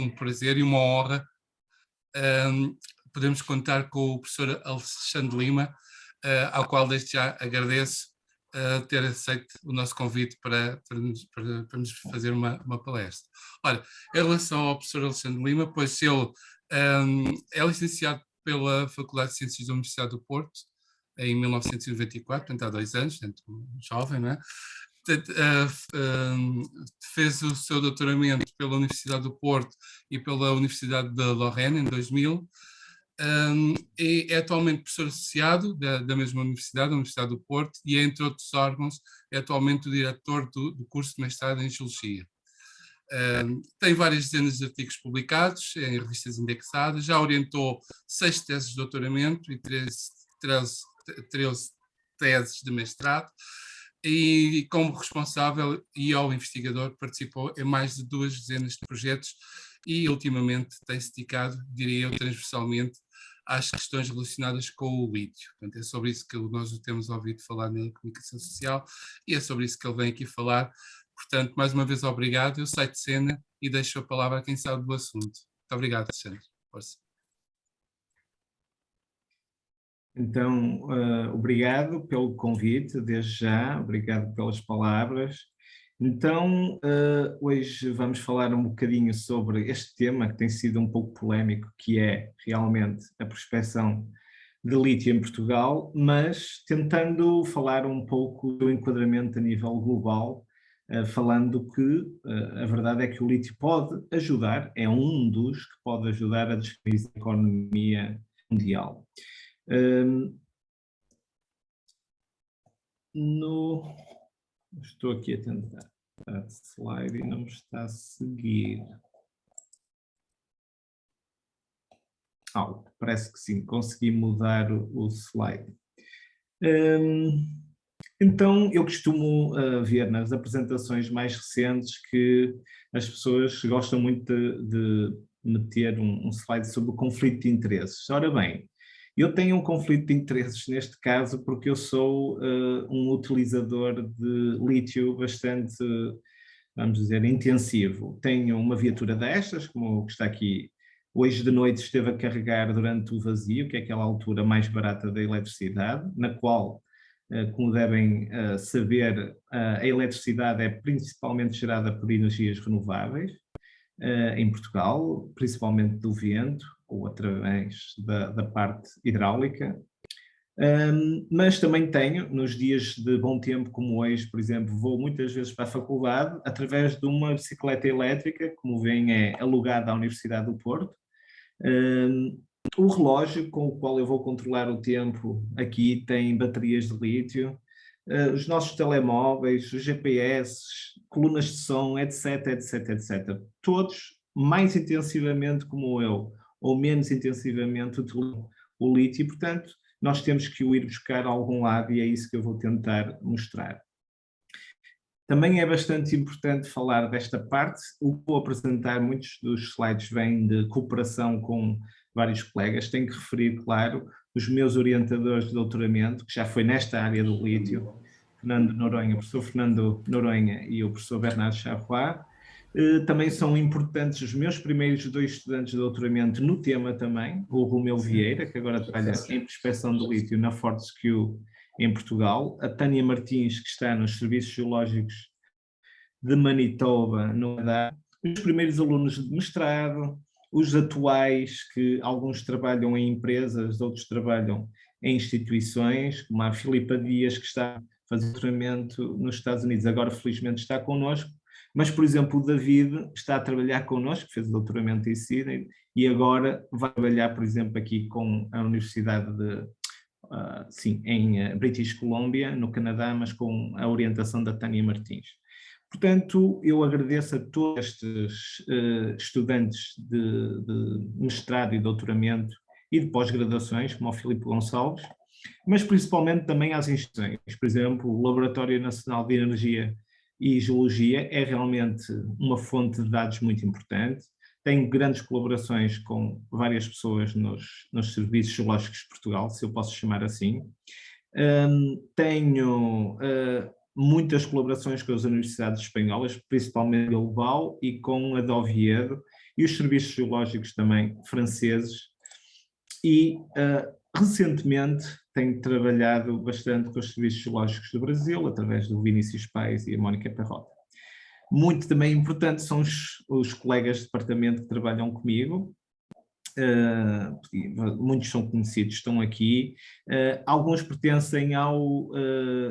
um prazer e uma honra podemos contar com o professor Alexandre Lima, ao qual desde já agradeço ter aceito o nosso convite para nos fazer uma palestra. Ora, em relação ao professor Alexandre Lima, pois ele é licenciado pela Faculdade de Ciências da Universidade do Porto em 1994, portanto há 2 anos, portanto jovem, não é? Fez o seu doutoramento pela Universidade do Porto e pela Universidade de Lorraine em 2000, e é atualmente professor associado da mesma universidade, a Universidade do Porto, e entre outros órgãos é atualmente o diretor do curso de mestrado em Geologia. Tem várias dezenas de artigos publicados em revistas indexadas, já orientou 6 teses de doutoramento e 13 teses de mestrado, e como responsável e ou investigador participou em mais de 2 dezenas de projetos e ultimamente tem-se dedicado, diria eu, transversalmente às questões relacionadas com o lítio. Portanto, é sobre isso que nós o temos ouvido falar na comunicação social e é sobre isso que ele vem aqui falar. Portanto, mais uma vez, obrigado. Eu saio de cena e deixo a palavra a quem sabe do assunto. Muito obrigado, Alexandre. Força. Então, obrigado pelo convite, desde já, obrigado pelas palavras. Então, hoje vamos falar um bocadinho sobre este tema que tem sido um pouco polémico, que é realmente a prospecção de lítio em Portugal, mas tentando falar um pouco do enquadramento a nível global, falando que a verdade é que o lítio pode ajudar, é um dos que pode ajudar a descobrir a economia mundial. Estou aqui a tentar dar slide e não me está a seguir. Parece que sim, consegui mudar o slide. Então, eu costumo ver nas apresentações mais recentes que as pessoas gostam muito de meter um slide sobre o conflito de interesses. Ora bem, eu tenho um conflito de interesses neste caso porque eu sou um utilizador de lítio bastante, vamos dizer, intensivo. Tenho uma viatura destas, como está aqui, hoje de noite esteve a carregar durante o vazio, que é aquela altura mais barata da eletricidade, na qual, como devem saber, a eletricidade é principalmente gerada por energias renováveis em Portugal, principalmente do vento, ou através da parte hidráulica, mas também tenho, nos dias de bom tempo como hoje, por exemplo, vou muitas vezes para a faculdade através de uma bicicleta elétrica, como veem é alugada à Universidade do Porto. O relógio com o qual eu vou controlar o tempo aqui tem baterias de lítio, os nossos telemóveis, os GPS, colunas de som, etc, etc, etc. Todos mais intensivamente como eu, ou menos intensivamente utilizam o lítio, e, portanto, nós temos que o ir buscar a algum lado e é isso que eu vou tentar mostrar. Também é bastante importante falar desta parte. O que vou apresentar, muitos dos slides vêm de cooperação com vários colegas. Tenho que referir, claro, os meus orientadores de doutoramento, que já foi nesta área do lítio, Fernando Noronha, o professor Fernando Noronha e o professor Bernardo Charrois. Também são importantes os meus primeiros 2 estudantes de doutoramento no tema também, o Romeu Vieira, que agora trabalha em prospecção de lítio na Fortescue em Portugal, a Tânia Martins, que está nos Serviços Geológicos de Manitoba, no Canadá, os primeiros alunos de mestrado, os atuais, que alguns trabalham em empresas, outros trabalham em instituições, como a Filipa Dias, que está a fazer doutoramento nos Estados Unidos, agora felizmente está connosco, mas, por exemplo, o David está a trabalhar connosco, fez o doutoramento em Sydney, e agora vai trabalhar, por exemplo, aqui com a Universidade em British Columbia, no Canadá, mas com a orientação da Tânia Martins. Portanto, eu agradeço a todos estes estudantes de mestrado e doutoramento e de pós-graduações, como o Filipe Gonçalves, mas principalmente também às instituições. Por exemplo, o Laboratório Nacional de Energia e Geologia é realmente uma fonte de dados muito importante. Tenho grandes colaborações com várias pessoas nos Serviços Geológicos de Portugal, se eu posso chamar assim. Tenho muitas colaborações com as universidades espanholas, principalmente Bilbao e com a de Oviedo, e os serviços geológicos também franceses, e recentemente tenho trabalhado bastante com os serviços geológicos do Brasil, através do Vinícius Paes e a Mónica Perrota. Muito também importante são os colegas de departamento que trabalham comigo, muitos são conhecidos, estão aqui, alguns pertencem ao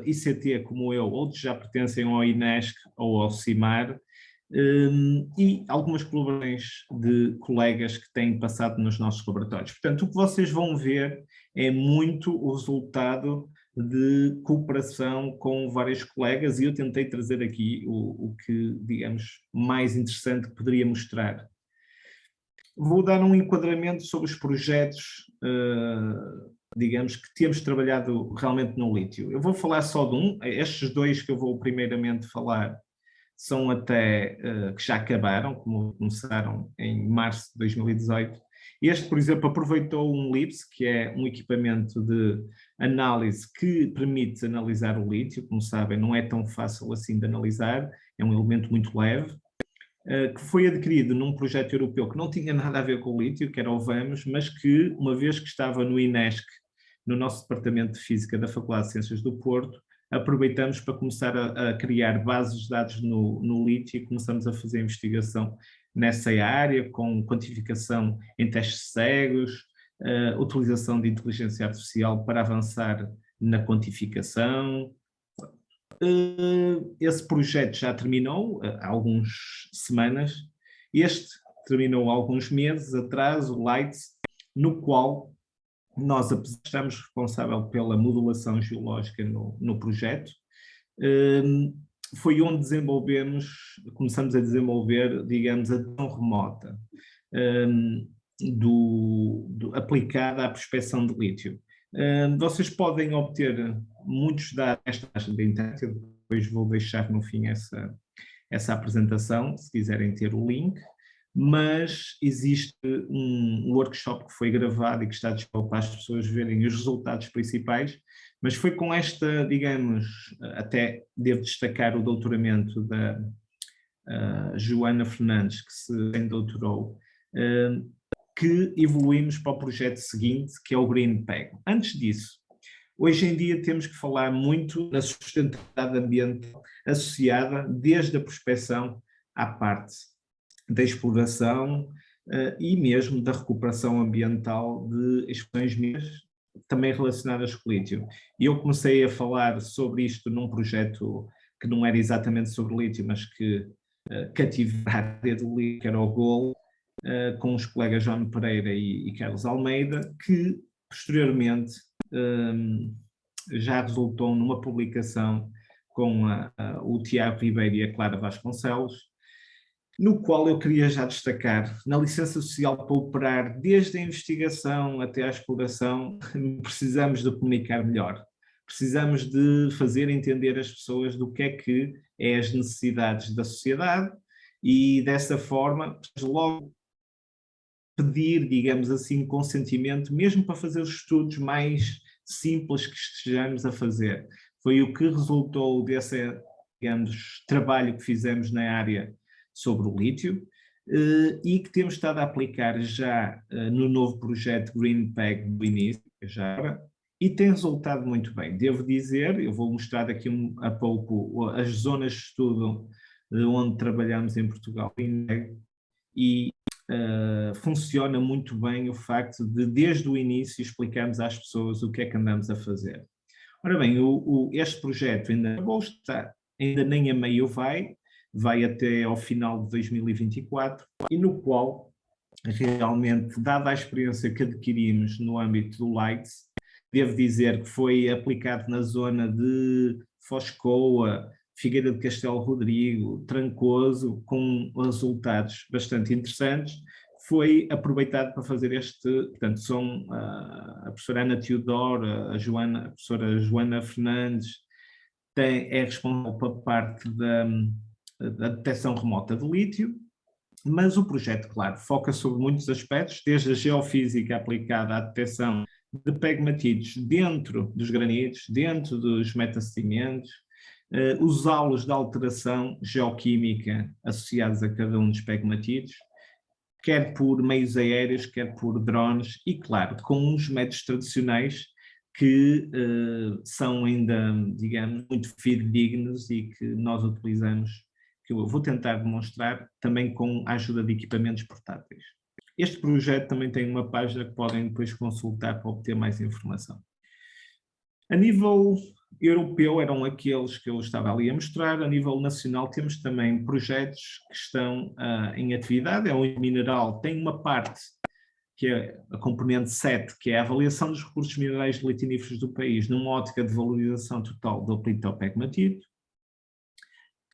ICT como eu, outros já pertencem ao INESC ou ao CIMAR, e algumas colaborações de colegas que têm passado nos nossos laboratórios. Portanto, o que vocês vão ver é muito o resultado de cooperação com vários colegas, e eu tentei trazer aqui o que, digamos, mais interessante que poderia mostrar. Vou dar um enquadramento sobre os projetos, digamos, que temos trabalhado realmente no lítio. Eu vou falar só de um, estes dois que eu vou primeiramente falar são até que já acabaram, como começaram em março de 2018. Este, por exemplo, aproveitou um LIPS, que é um equipamento de análise que permite analisar o lítio. Como sabem, não é tão fácil assim de analisar, é um elemento muito leve, que foi adquirido num projeto europeu que não tinha nada a ver com o lítio, que era o VAMOS, mas que, uma vez que estava no INESC, no nosso Departamento de Física da Faculdade de Ciências do Porto, aproveitamos para começar a criar bases de dados no lítio e começamos a fazer investigação nessa área, com quantificação em testes cegos, utilização de inteligência artificial para avançar na quantificação. Esse projeto já terminou há algumas semanas, este terminou há alguns meses atrás, o LIGHTS, no qual nós estamos responsáveis pela modulação geológica no projeto. Foi onde começamos a desenvolver, digamos, a detecção remota aplicada à prospecção de lítio. Vocês podem obter muitos dados nesta página da internet, eu depois vou deixar no fim essa apresentação, se quiserem ter o link, mas existe um workshop que foi gravado e que está disponível para as pessoas verem os resultados principais, mas foi com esta, digamos, até devo destacar o doutoramento da Joana Fernandes, que se doutorou, que evoluímos para o projeto seguinte, que é o GreenPeg. Antes disso, hoje em dia temos que falar muito na sustentabilidade ambiental associada desde a prospecção à parte da exploração e mesmo da recuperação ambiental de expressões minerais também relacionadas com o lítio. E eu comecei a falar sobre isto num projeto que não era exatamente sobre lítio, mas que cativava a área do lítio, que era o GOL, com os colegas João Pereira e Carlos Almeida, que posteriormente já resultou numa publicação com o Tiago Ribeiro e a Clara Vasconcelos, no qual eu queria já destacar, na licença social para operar desde a investigação até à exploração, precisamos de comunicar melhor. Precisamos de fazer entender as pessoas do que é as necessidades da sociedade e dessa forma logo pedir, digamos assim, consentimento, mesmo para fazer os estudos mais simples que estejamos a fazer. Foi o que resultou desse, digamos, trabalho que fizemos na área sobre o lítio e que temos estado a aplicar já no novo projeto GreenPeg do início, já agora, e tem resultado muito bem. Devo dizer, eu vou mostrar daqui a pouco as zonas de estudo onde trabalhamos em Portugal e funciona muito bem o facto de, desde o início, explicarmos às pessoas o que é que andamos a fazer. Ora bem, este projeto ainda nem a meio vai até ao final de 2024, e no qual, realmente, dada a experiência que adquirimos no âmbito do LIGHTS, devo dizer que foi aplicado na zona de Foscoa, Figueira de Castelo Rodrigo, Trancoso, com resultados bastante interessantes. Foi aproveitado para fazer portanto, são a professora Ana Teodoro, a professora Joana Fernandes, é responsável pela parte da detecção remota de lítio, mas o projeto, claro, foca sobre muitos aspectos, desde a geofísica aplicada à detecção de pegmatídeos dentro dos granitos, dentro dos metasedimentos, os aulos de alteração geoquímica associados a cada um dos pegmatídeos, quer por meios aéreos, quer por drones e, claro, com os métodos tradicionais que são ainda, digamos, muito fidedignos e que nós utilizamos, que eu vou tentar demonstrar também com a ajuda de equipamentos portáteis. Este projeto também tem uma página que podem depois consultar para obter mais informação. A nível europeu eram aqueles que eu estava ali a mostrar. A nível nacional temos também projetos que estão em atividade. É um mineral, tem uma parte que é a componente 7, que é a avaliação dos recursos minerais litiníferos do país numa ótica de valorização total do litopegmatito,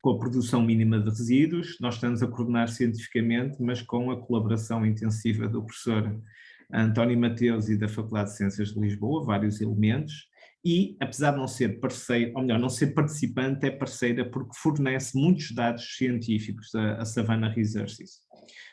com a produção mínima de resíduos. Nós estamos a coordenar cientificamente, mas com a colaboração intensiva do professor António Mateus e da Faculdade de Ciências de Lisboa, vários elementos, e apesar de não ser parceiro, ou melhor, não ser participante, é parceira porque fornece muitos dados científicos a Savannah Researches.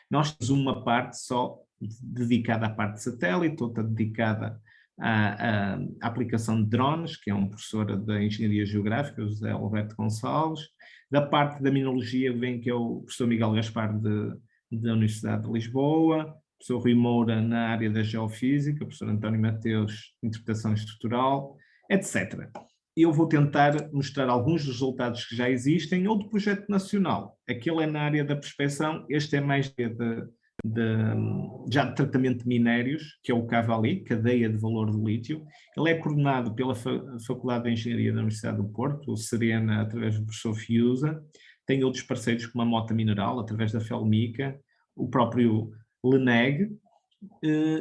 Nós temos uma parte só dedicada à parte de satélite, outra dedicada à aplicação de drones, que é um professor da Engenharia Geográfica, José Alberto Gonçalves. Da parte da minologia vem que é o professor Miguel Gaspar da Universidade de Lisboa, o professor Rui Moura na área da geofísica, o professor António Mateus, interpretação estrutural, etc. Eu vou tentar mostrar alguns dos resultados que já existem, ou do projeto nacional. Aquele é na área da prospecção, este é mais já de tratamento de minérios, que é o CAVALI, Cadeia de Valor do Lítio. Ele é coordenado pela Faculdade de Engenharia da Universidade do Porto, o Serena, através do professor Fiusa. Tem outros parceiros como a Mota Mineral, através da Felmica, o próprio LENEG,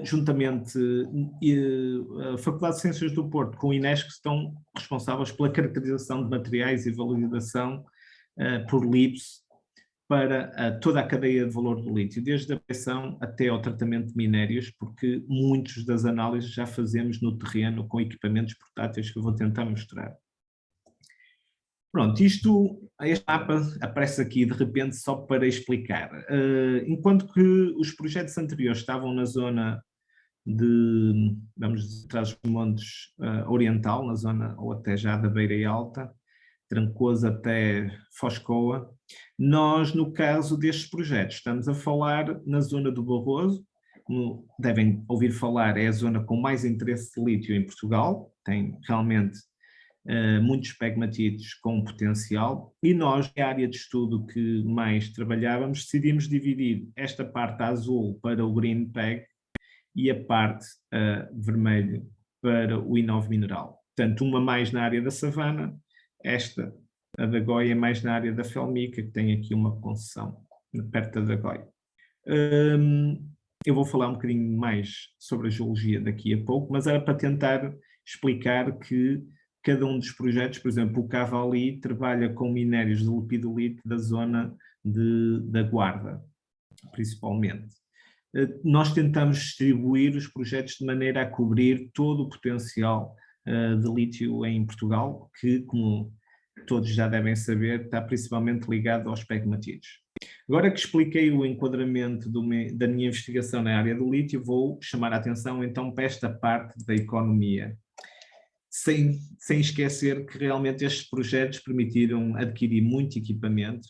juntamente a Faculdade de Ciências do Porto com o INESC, que estão responsáveis pela caracterização de materiais e validação por LIPS para toda a cadeia de valor do lítio, desde a pressão até ao tratamento de minérios, porque muitas das análises já fazemos no terreno com equipamentos portáteis que eu vou tentar mostrar. Pronto, este mapa aparece aqui de repente só para explicar. Enquanto que os projetos anteriores estavam na zona de, vamos de Trás-os-Montes oriental, na zona ou até já da Beira Alta, Trancoso até Foscoa, nós, no caso destes projetos, estamos a falar na zona do Barroso, como devem ouvir falar, é a zona com mais interesse de lítio em Portugal, tem realmente muitos pegmatitos com potencial, e nós, na área de estudo que mais trabalhávamos, decidimos dividir esta parte azul para o Green Peg e a parte vermelho para o I9 mineral. Portanto, uma mais na área da Savannah, esta, a da Goia, mais na área da Felmica, que tem aqui uma concessão perto da Goia. Eu vou falar um bocadinho mais sobre a geologia daqui a pouco, mas era para tentar explicar que cada um dos projetos, por exemplo, o Cavali trabalha com minérios de lepidolite da zona da Guarda, principalmente. Nós tentamos distribuir os projetos de maneira a cobrir todo o potencial de lítio em Portugal, que, como todos já devem saber, está principalmente ligado aos pegmatitos. Agora que expliquei o enquadramento da minha investigação na área do lítio, vou chamar a atenção então para esta parte da economia. Sem esquecer que realmente estes projetos permitiram adquirir muito equipamento,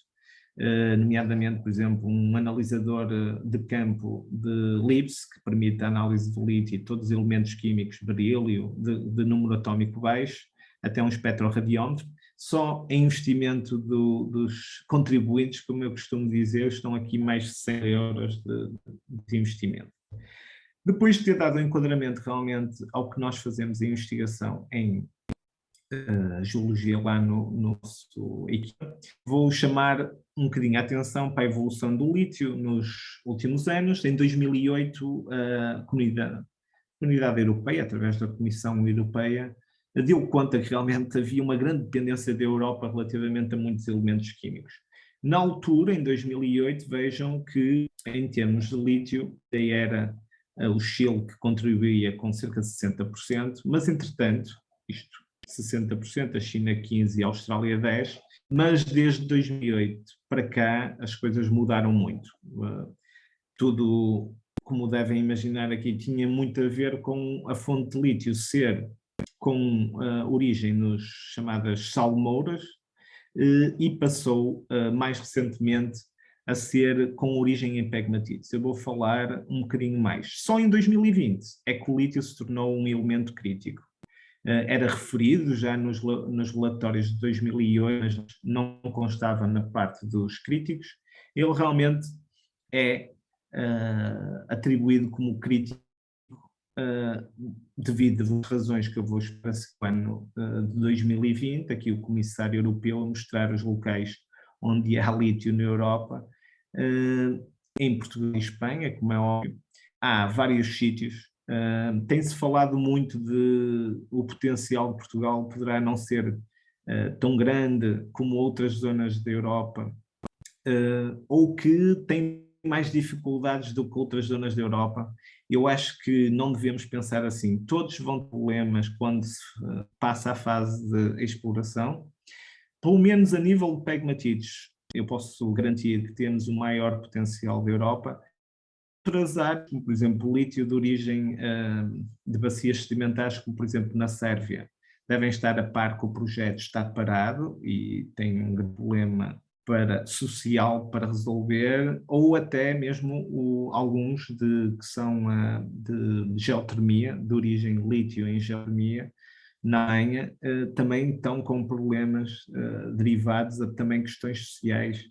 nomeadamente, por exemplo, um analisador de campo de LIPS, que permite a análise do lítio e todos os elementos químicos, berílio, de número atómico baixo, até um espectroradiômetro. Só em investimento dos contribuintes, como eu costumo dizer, estão aqui mais de 100 euros de investimento. Depois de ter dado um enquadramento realmente ao que nós fazemos em investigação em geologia lá no nosso equipa, vou chamar um bocadinho a atenção para a evolução do lítio nos últimos anos. Em 2008, a comunidade europeia, através da Comissão Europeia, deu conta que realmente havia uma grande dependência da Europa relativamente a muitos elementos químicos. Na altura, em 2008, vejam que, em termos de lítio, era o Chile que contribuía com cerca de 60%, mas, entretanto, isto 60%, a China 15% e a Austrália 10%, mas desde 2008 para cá as coisas mudaram muito. Tudo, como devem imaginar aqui, tinha muito a ver com a fonte de lítio ser com origem nos chamadas salmouras e passou mais recentemente a ser com origem em pegmatites. Eu vou falar um bocadinho mais. Só em 2020 é que o lítio se tornou um elemento crítico. Era referido já nos relatórios de 2008, mas não constava na parte dos críticos. Ele realmente é atribuído como crítico devido às razões que eu vou explicar no ano de 2020, aqui o Comissário Europeu a mostrar os locais onde há lítio na Europa, em Portugal e Espanha, como é óbvio, há vários sítios. Tem-se falado muito de o potencial de Portugal poderá não ser tão grande como outras zonas da Europa, ou que tem mais dificuldades do que outras zonas da Europa. Eu acho que não devemos pensar assim. Todos vão ter problemas quando se passa a fase de exploração. Pelo menos a nível de pegmatites, eu posso garantir que temos o maior potencial da Europa. Outras áreas, como por exemplo o lítio de origem de bacias sedimentares, como por exemplo na Sérvia, devem estar a par que o projeto está parado e tem um grande problema social para resolver, ou até mesmo alguns que são de geotermia, de origem lítio em geotermia, na Alemanha, também estão com problemas derivados a também questões sociais,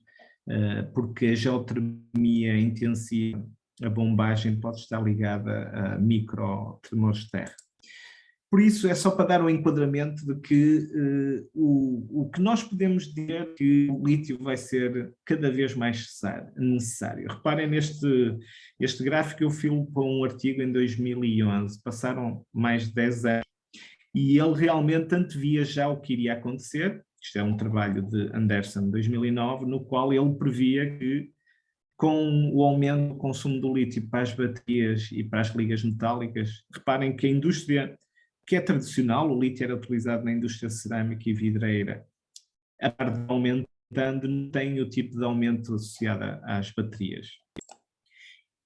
porque a geotermia intensiva, a bombagem pode estar ligada a microtremores de terra. Por isso, é só para dar um enquadramento de que o que nós podemos dizer é que o lítio vai ser cada vez mais necessário. Reparem este gráfico, eu filo para um artigo em 2011, passaram mais de 10 anos, e ele realmente antevia já o que iria acontecer. Isto é um trabalho de Anderson, de 2009, no qual ele previa que, com o aumento do consumo do lítio para as baterias e para as ligas metálicas, reparem que a indústria que é tradicional, o lítio era utilizado na indústria cerâmica e vidreira, a parte de aumentando, não tem o tipo de aumento associado às baterias.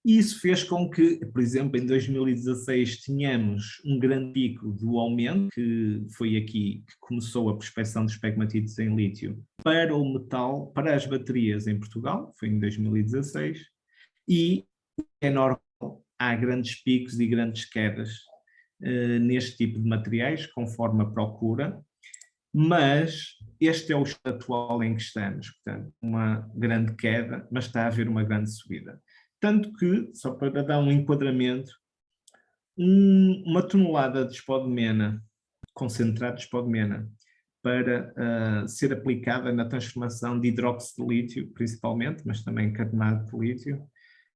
E isso fez com que, por exemplo, em 2016 tínhamos um grande pico do aumento, que foi aqui que começou a prospecção dos pegmatites em lítio para o metal, para as baterias em Portugal, foi em 2016, e é normal, há grandes picos e grandes quedas neste tipo de materiais, conforme a procura, mas este é o estado atual em que estamos, portanto, uma grande queda, mas está a haver uma grande subida. Tanto que, só para dar um enquadramento, uma tonelada de spodumena, concentrado de spodumena, para ser aplicada na transformação de hidróxido de lítio, principalmente, mas também carbonato de lítio,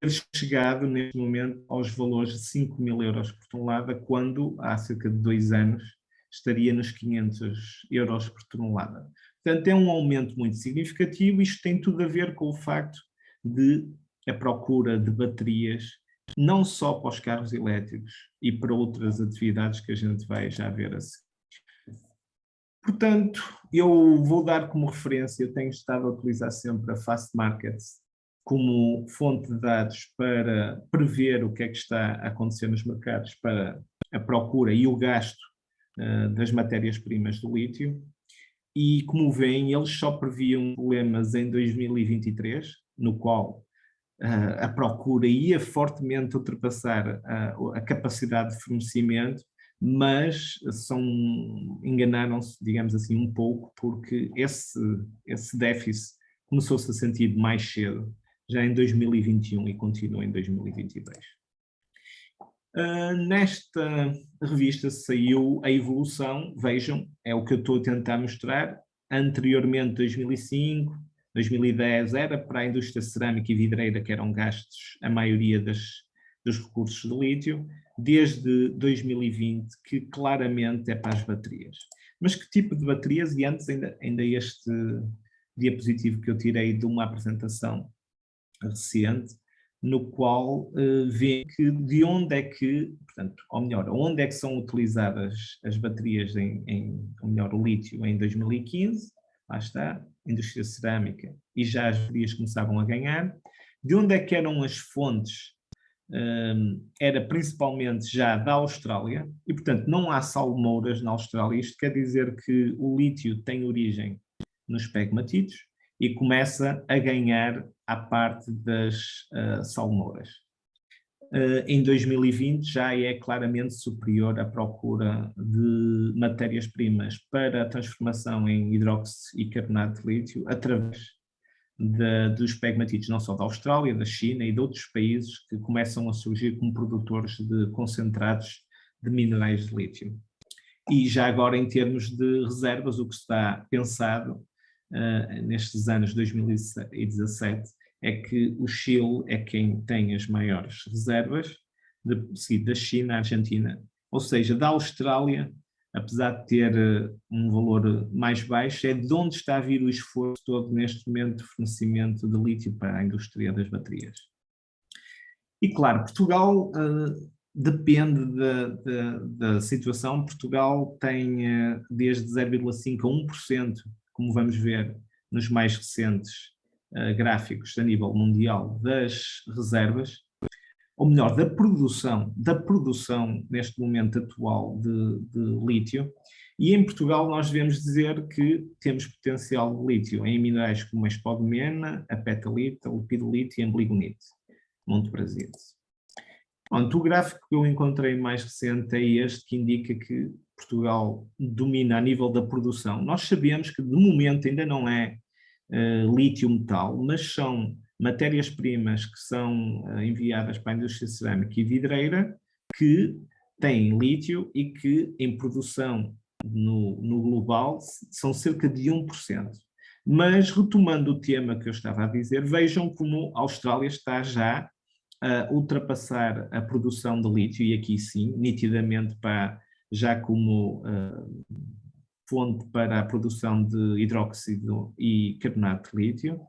ter chegado neste momento aos valores de 5 mil euros por tonelada, quando há cerca de 2 anos estaria nos 500 euros por tonelada. Portanto, é um aumento muito significativo. Isto tem tudo a ver com o facto de a procura de baterias, não só para os carros elétricos e para outras atividades que a gente vai já ver assim. Portanto, eu vou dar como referência, eu tenho estado a utilizar sempre a Fastmarkets como fonte de dados para prever o que é que está a acontecer nos mercados para a procura e o gasto das matérias-primas do lítio. E, como veem, eles só previam problemas em 2023, no qual a procura ia fortemente ultrapassar a capacidade de fornecimento, mas enganaram-se, digamos assim, um pouco, porque esse déficit começou-se a sentir mais cedo, já em 2021 e continua em 2022. Nesta revista saiu a evolução, vejam, é o que eu estou a tentar mostrar. Anteriormente, 2005, 2010, era para a indústria cerâmica e vidreira que eram gastos a maioria dos recursos de lítio, desde 2020, que claramente é para as baterias. Mas que tipo de baterias? E antes ainda este diapositivo que eu tirei de uma apresentação recente, no qual vê que de onde é que, portanto, ou melhor, onde é que são utilizadas as baterias ou melhor, o lítio em 2015, lá está, indústria cerâmica, e já as baterias começavam a ganhar. De onde é que eram as fontes? Era principalmente já da Austrália, e portanto não há salmouras na Austrália. Isto quer dizer que o lítio tem origem nos pegmatitos e começa a ganhar à parte das salmouras. Em 2020 já é claramente superior à procura de matérias-primas para a transformação em hidróxido e carbonato de lítio através dos pegmatitos, não só da Austrália, da China e de outros países que começam a surgir como produtores de concentrados de minerais de lítio. E já agora, em termos de reservas, o que está pensado nestes anos 2017 é que o Chile é quem tem as maiores reservas, seguido da China, Argentina, ou seja, da Austrália, apesar de ter um valor mais baixo, é de onde está a vir o esforço todo neste momento de fornecimento de lítio para a indústria das baterias. E claro, Portugal depende da situação. Portugal tem desde 0,5% a 1%, como vamos ver nos mais recentes gráficos a nível mundial das reservas, ou melhor, da produção neste momento atual de lítio. E em Portugal nós devemos dizer que temos potencial de lítio em minerais como a espodumena, a petalite, a lepidolite e a amblygonite, monte-brasite. O gráfico que eu encontrei mais recente é este, que indica que Portugal domina a nível da produção. Nós sabemos que de momento ainda não é lítio metal, mas são matérias-primas que são enviadas para a indústria cerâmica e vidreira que têm lítio e que em produção no global são cerca de 1%. Mas retomando o tema que eu estava a dizer, vejam como a Austrália está já a ultrapassar a produção de lítio, e aqui sim, nitidamente já como fonte para a produção de hidróxido e carbonato de lítio,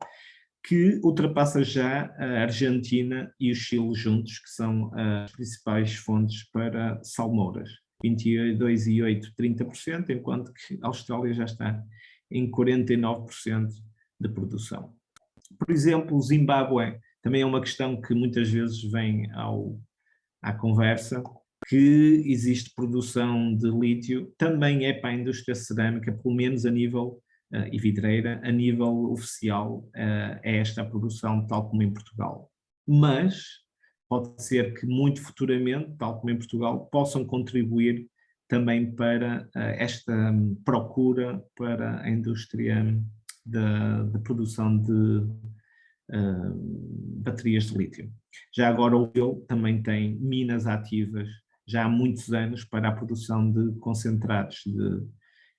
que ultrapassa já a Argentina e o Chile juntos, que são as principais fontes para salmouras, 22,8%, 30%, enquanto que a Austrália já está em 49% de produção. Por exemplo, o Zimbábue também é uma questão que muitas vezes vem à conversa, que existe produção de lítio, também é para a indústria cerâmica, pelo menos a nível, e vidreira, a nível oficial, é esta a produção, tal como em Portugal. Mas pode ser que muito futuramente, tal como em Portugal, possam contribuir também para esta procura para a indústria de produção de baterias de lítio. Já agora o Brasil também tem minas ativas já há muitos anos para a produção de concentrados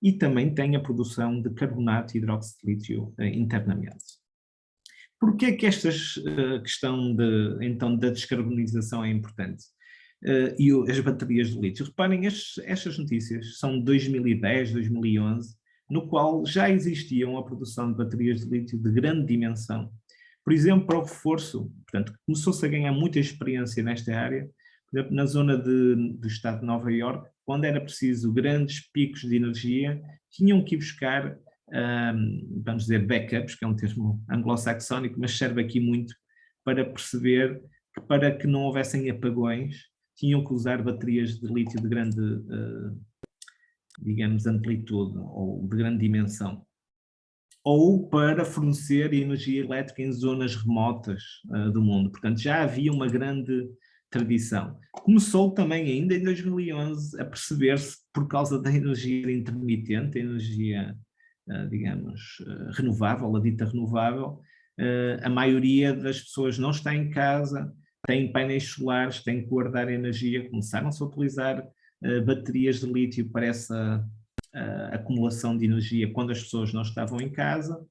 e também tem a produção de carbonato e hidróxido de lítio internamente. Porquê é que esta questão então da descarbonização é importante? E as baterias de lítio? Reparem, estas notícias são de 2010, 2011, no qual já existiam a produção de baterias de lítio de grande dimensão. Por exemplo, para o reforço, portanto, começou-se a ganhar muita experiência nesta área, por exemplo, na zona do estado de Nova Iorque, quando era preciso grandes picos de energia, tinham que ir buscar, vamos dizer, backups, que é um termo anglo-saxónico, mas serve aqui muito para perceber que para que não houvessem apagões, tinham que usar baterias de lítio de grande, digamos, amplitude ou de grande dimensão, ou para fornecer energia elétrica em zonas remotas do mundo. Portanto, já havia uma grande tradição. Começou também ainda em 2011 a perceber-se, por causa da energia intermitente, a energia, digamos, renovável, a dita renovável, a maioria das pessoas não está em casa, têm painéis solares, têm que guardar energia, começaram-se a utilizar baterias de lítio para essa acumulação de energia quando as pessoas não estavam em casa,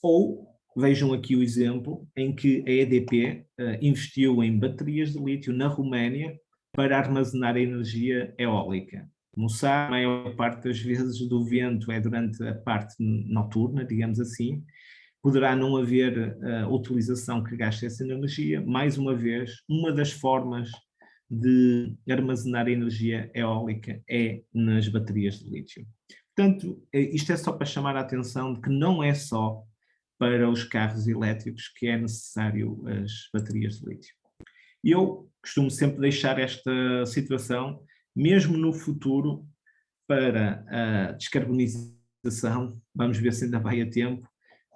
ou vejam aqui o exemplo em que a EDP investiu em baterias de lítio na Roménia para armazenar a energia eólica. Como sabe, a maior parte das vezes do vento é durante a parte noturna, digamos assim, poderá não haver utilização que gaste essa energia. Mais uma vez, uma das formas de armazenar energia eólica é nas baterias de lítio. Portanto, isto é só para chamar a atenção de que não é só para os carros elétricos que é necessário as baterias de lítio. E eu costumo sempre deixar esta situação, mesmo no futuro, para a descarbonização, vamos ver se ainda vai a tempo,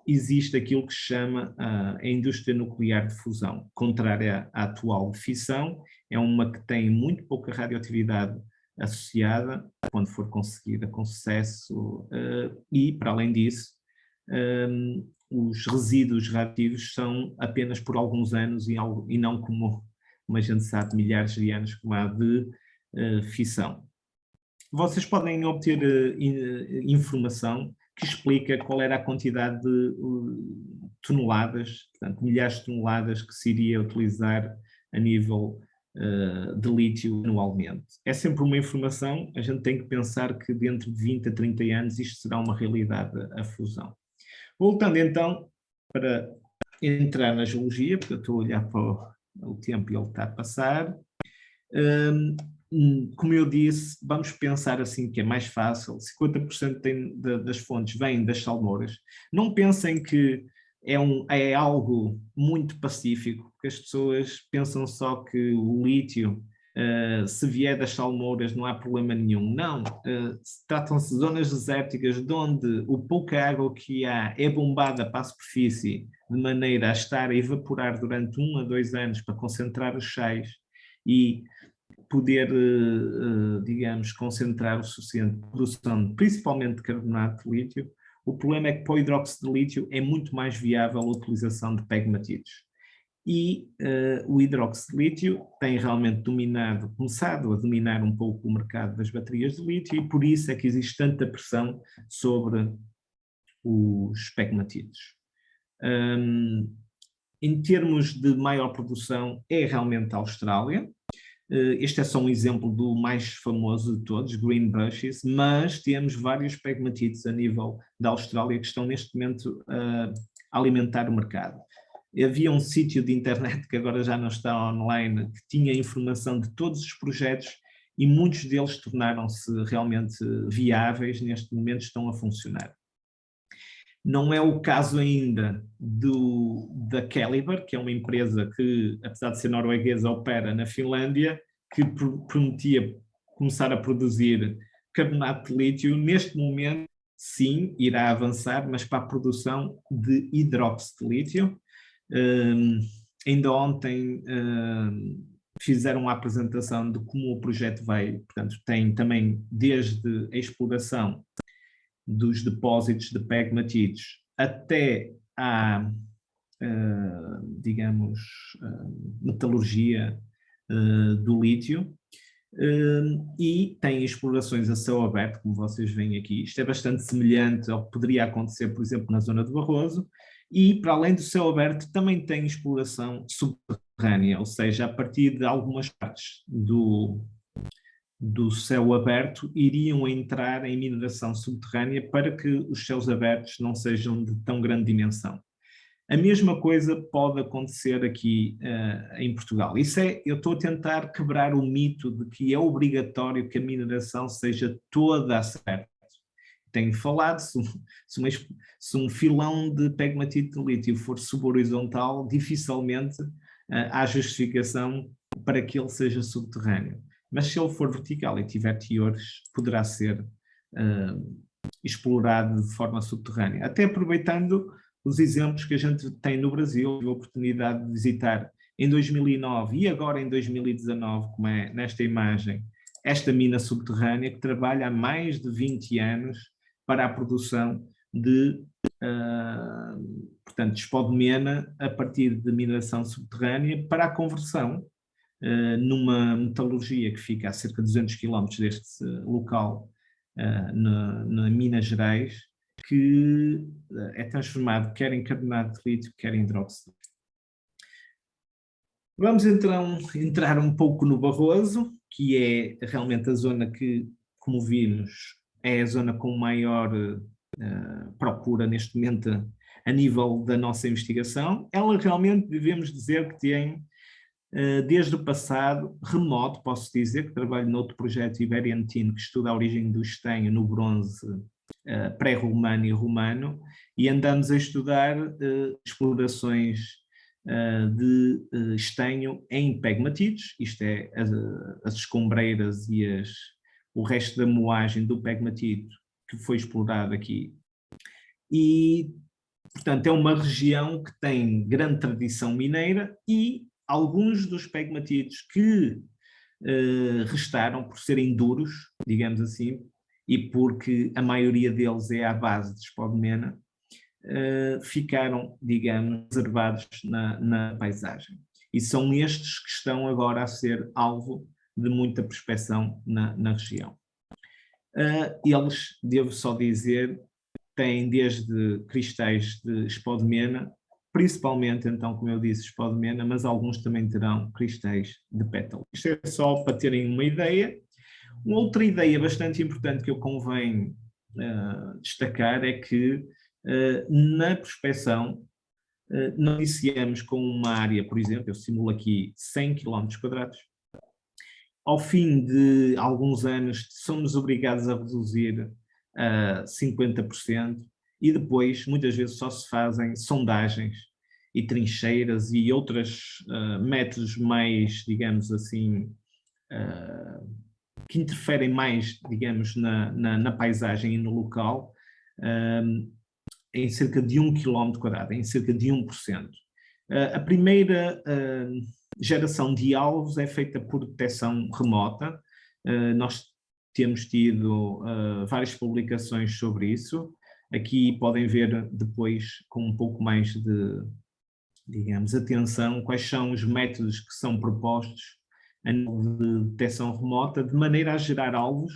existe aquilo que se chama a indústria nuclear de fusão, contrária à atual de fissão, é uma que tem muito pouca radioatividade associada, quando for conseguida com sucesso, e, para além disso, os resíduos radioativos são apenas por alguns anos e não como a gente sabe, milhares de anos, como a de fissão. Vocês podem obter informação que explica qual era a quantidade de toneladas, portanto, milhares de toneladas que se iria utilizar a nível de lítio anualmente. É sempre uma informação, a gente tem que pensar que dentro de 20 a 30 anos isto será uma realidade, a fusão. Voltando então para entrar na geologia, porque eu estou a olhar para o tempo e ele está a passar. Como eu disse, vamos pensar assim que é mais fácil, 50% das fontes vêm das salmouras. Não pensem que é algo muito pacífico, porque as pessoas pensam só que o lítio, se vier das salmouras não há problema nenhum. Não, tratam-se de zonas desérticas onde o pouca água que há é bombada para a superfície de maneira a estar a evaporar durante 1 a 2 anos para concentrar os sais e poder, digamos, concentrar o suficiente produção, principalmente de carbonato de lítio. O problema é que para o hidróxido de lítio é muito mais viável a utilização de pegmatitos. E o hidróxido de lítio tem realmente começado a dominar um pouco o mercado das baterias de lítio e por isso é que existe tanta pressão sobre os pegmatitos. Em termos de maior produção, é realmente a Austrália. Este é só um exemplo do mais famoso de todos, Greenbushes, mas temos vários pegmatitos a nível da Austrália que estão neste momento a alimentar o mercado. Havia um sítio de internet que agora já não está online, que tinha informação de todos os projetos e muitos deles tornaram-se realmente viáveis, neste momento estão a funcionar. Não é o caso ainda da Calibre, que é uma empresa que, apesar de ser norueguesa, opera na Finlândia, que prometia começar a produzir carbonato de lítio. Neste momento, sim, irá avançar, mas para a produção de hidróxido de lítio. Ainda ontem fizeram uma apresentação de como o projeto vai, portanto, tem também desde a exploração dos depósitos de pegmatitos até à, digamos, metalurgia do lítio, e tem explorações a céu aberto, como vocês veem aqui. Isto é bastante semelhante ao que poderia acontecer, por exemplo, na zona de Barroso, e para além do céu aberto também tem exploração subterrânea, ou seja, a partir de algumas partes do céu aberto iriam entrar em mineração subterrânea para que os céus abertos não sejam de tão grande dimensão. A mesma coisa pode acontecer aqui em Portugal. Eu estou a tentar quebrar o mito de que é obrigatório que a mineração seja toda a certo. Tenho falado, se um filão de pegmatito de lítio for subhorizontal, dificilmente há justificação para que ele seja subterrâneo. Mas se ele for vertical e tiver teores, poderá ser explorado de forma subterrânea. Até aproveitando os exemplos que a gente tem no Brasil, tive a oportunidade de visitar em 2009 e agora em 2019, como é nesta imagem, esta mina subterrânea que trabalha há mais de 20 anos para a produção de, portanto, spodumena a partir de mineração subterrânea para a conversão numa metalurgia que fica a cerca de 200 km deste local, na Minas Gerais, que é transformado quer em carbonato de lítio, quer em hidróxido. Vamos então entrar um pouco no Barroso, que é realmente a zona que, como vimos, é a zona com maior procura neste momento a nível da nossa investigação. Ela realmente, devemos dizer que tem, desde o passado remoto, posso dizer, que trabalho noutro projeto Iberiantino, que estuda a origem do estanho no bronze pré-romano e romano, e andamos a estudar explorações de estanho em pegmatitos, isto é, as escombreiras e o resto da moagem do pegmatito que foi explorado aqui. E Portanto, é uma região que tem grande tradição mineira e alguns dos pegmatitos que restaram por serem duros, digamos assim, e porque a maioria deles é à base de spodumena, ficaram, digamos, reservados na paisagem. E são estes que estão agora a ser alvo de muita prospecção na região. Eles, devo só dizer, têm desde cristais de spodumena, principalmente, então, como eu disse, spodumena, mas alguns também terão cristais de pétalo. Isto é só para terem uma ideia. Uma outra ideia bastante importante que eu convém destacar é que na prospecção não iniciamos com uma área, por exemplo, eu simulo aqui 100 km². Ao fim de alguns anos somos obrigados a reduzir a 50% e depois muitas vezes só se fazem sondagens e trincheiras e outros métodos mais, digamos assim, que interferem mais, digamos, na paisagem e no local, em cerca de 1 km², em cerca de 1%. A primeira geração de alvos é feita por detecção remota. Nós temos tido várias publicações sobre isso. Aqui podem ver depois com um pouco mais de, digamos, atenção, quais são os métodos que são propostos a nível de detecção remota, de maneira a gerar alvos,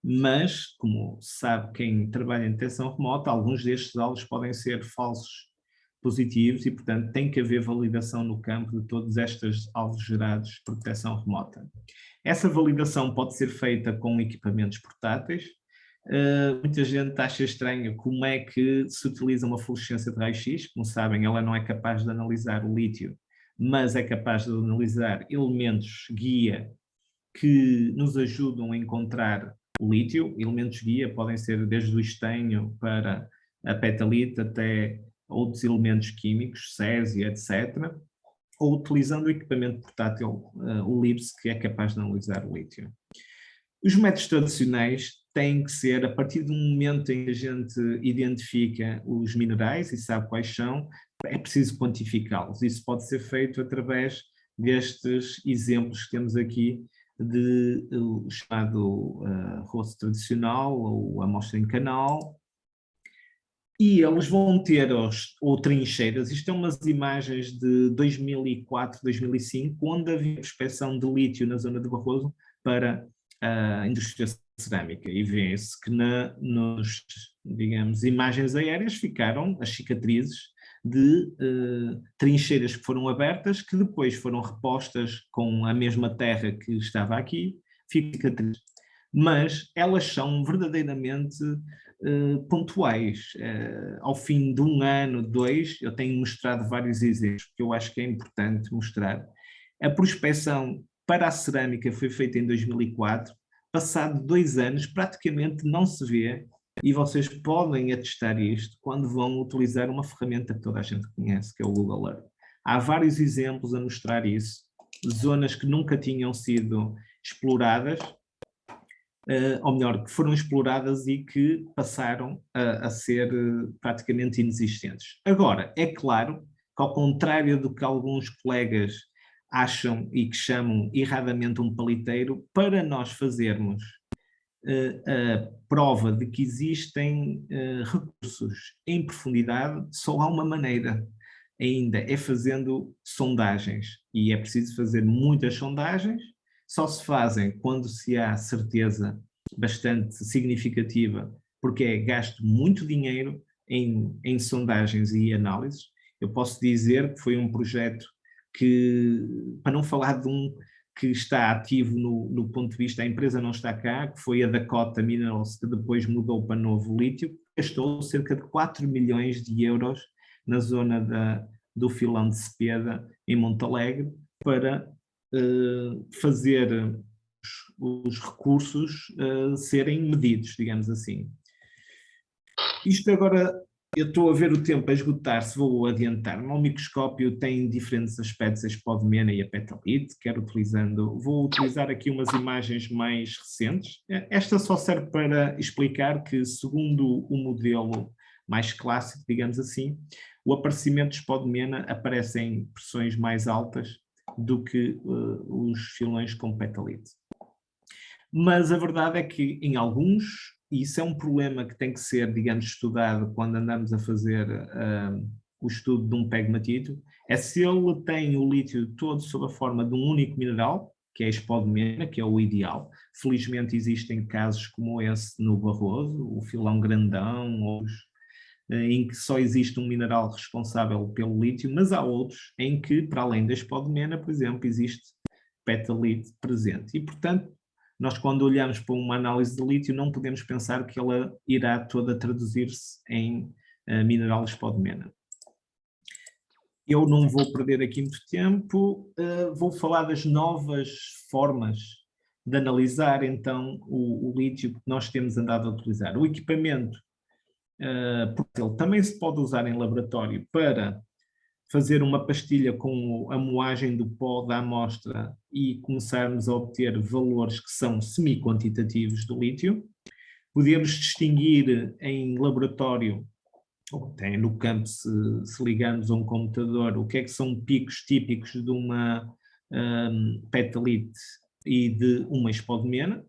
mas, como sabe quem trabalha em detecção remota, alguns destes alvos podem ser falsos positivos e, portanto, tem que haver validação no campo de todos estes alvos gerados por detecção remota. Essa validação pode ser feita com equipamentos portáteis. Muita gente acha estranho como é que se utiliza uma fluorescência de raio-x. Como sabem, ela não é capaz de analisar o lítio, mas é capaz de analisar elementos guia que nos ajudam a encontrar o lítio. Elementos guia podem ser desde o estanho para a petalite até outros elementos químicos, césio, etc., ou utilizando o equipamento portátil, o LIBS, que é capaz de analisar o lítio. Os métodos tradicionais têm que ser, a partir do momento em que a gente identifica os minerais e sabe quais são, é preciso quantificá-los. Isso pode ser feito através destes exemplos que temos aqui de o chamado roço tradicional ou amostra em canal, e eles vão ter ou trincheiras. Isto é umas imagens de 2004, 2005, onde havia prospecção de lítio na zona de Barroso para a indústria cerâmica, e vê-se que nos, digamos, imagens aéreas ficaram as cicatrizes de trincheiras que foram abertas, que depois foram repostas com a mesma terra que estava aqui, fica cicatriz. Mas elas são verdadeiramente pontuais. Ao fim de um ano, 2, eu tenho mostrado vários exemplos, porque eu acho que é importante mostrar. A prospecção para a cerâmica foi feita em 2004, passado 2 anos praticamente não se vê, e vocês podem atestar isto quando vão utilizar uma ferramenta que toda a gente conhece, que é o Google Earth. Há vários exemplos a mostrar isso, zonas que nunca tinham sido exploradas, ou melhor, que foram exploradas e que passaram a ser praticamente inexistentes. Agora, é claro que, ao contrário do que alguns colegas acham e que chamam erradamente um paliteiro, para nós fazermos a prova de que existem recursos em profundidade, só há uma maneira ainda, é fazendo sondagens, e é preciso fazer muitas sondagens. Só se fazem quando se há certeza bastante significativa, porque é gasto muito dinheiro em sondagens e análises. Eu posso dizer que foi um projeto que, para não falar de um que está ativo no ponto de vista, a empresa não está cá, que foi a Dakota Minerals, que depois mudou para Novo Lítio, gastou cerca de 4 milhões de euros na zona do filão de Cepeda, em Montalegre, para fazer os recursos serem medidos, digamos assim. Isto agora, eu estou a ver o tempo a esgotar-se, vou adiantar. No microscópio tem diferentes aspectos, a spodumena e a petalite, vou utilizar aqui umas imagens mais recentes. Esta só serve para explicar que, segundo o modelo mais clássico, digamos assim, o aparecimento de spodumena aparece em pressões mais altas do que os filões com petalite. Mas a verdade é que em alguns, e isso é um problema que tem que ser, digamos, estudado quando andamos a fazer o estudo de um pegmatito, é se ele tem o lítio todo sob a forma de um único mineral, que é a spodumena, que é o ideal. Felizmente existem casos como esse no Barroso, o filão grandão, ou em que só existe um mineral responsável pelo lítio, mas há outros em que, para além da spodumena, por exemplo, existe petalite presente. E, portanto, nós quando olhamos para uma análise de lítio não podemos pensar que ela irá toda traduzir-se em mineral spodumena. Eu não vou perder aqui muito tempo, vou falar das novas formas de analisar então o lítio que nós temos andado a utilizar. O equipamento portátil também se pode usar em laboratório para fazer uma pastilha com a moagem do pó da amostra e começarmos a obter valores que são semi-quantitativos do lítio. Podemos distinguir em laboratório, ou até no campo, se ligarmos a um computador, o que é que são picos típicos de uma petalite e de uma spodumena.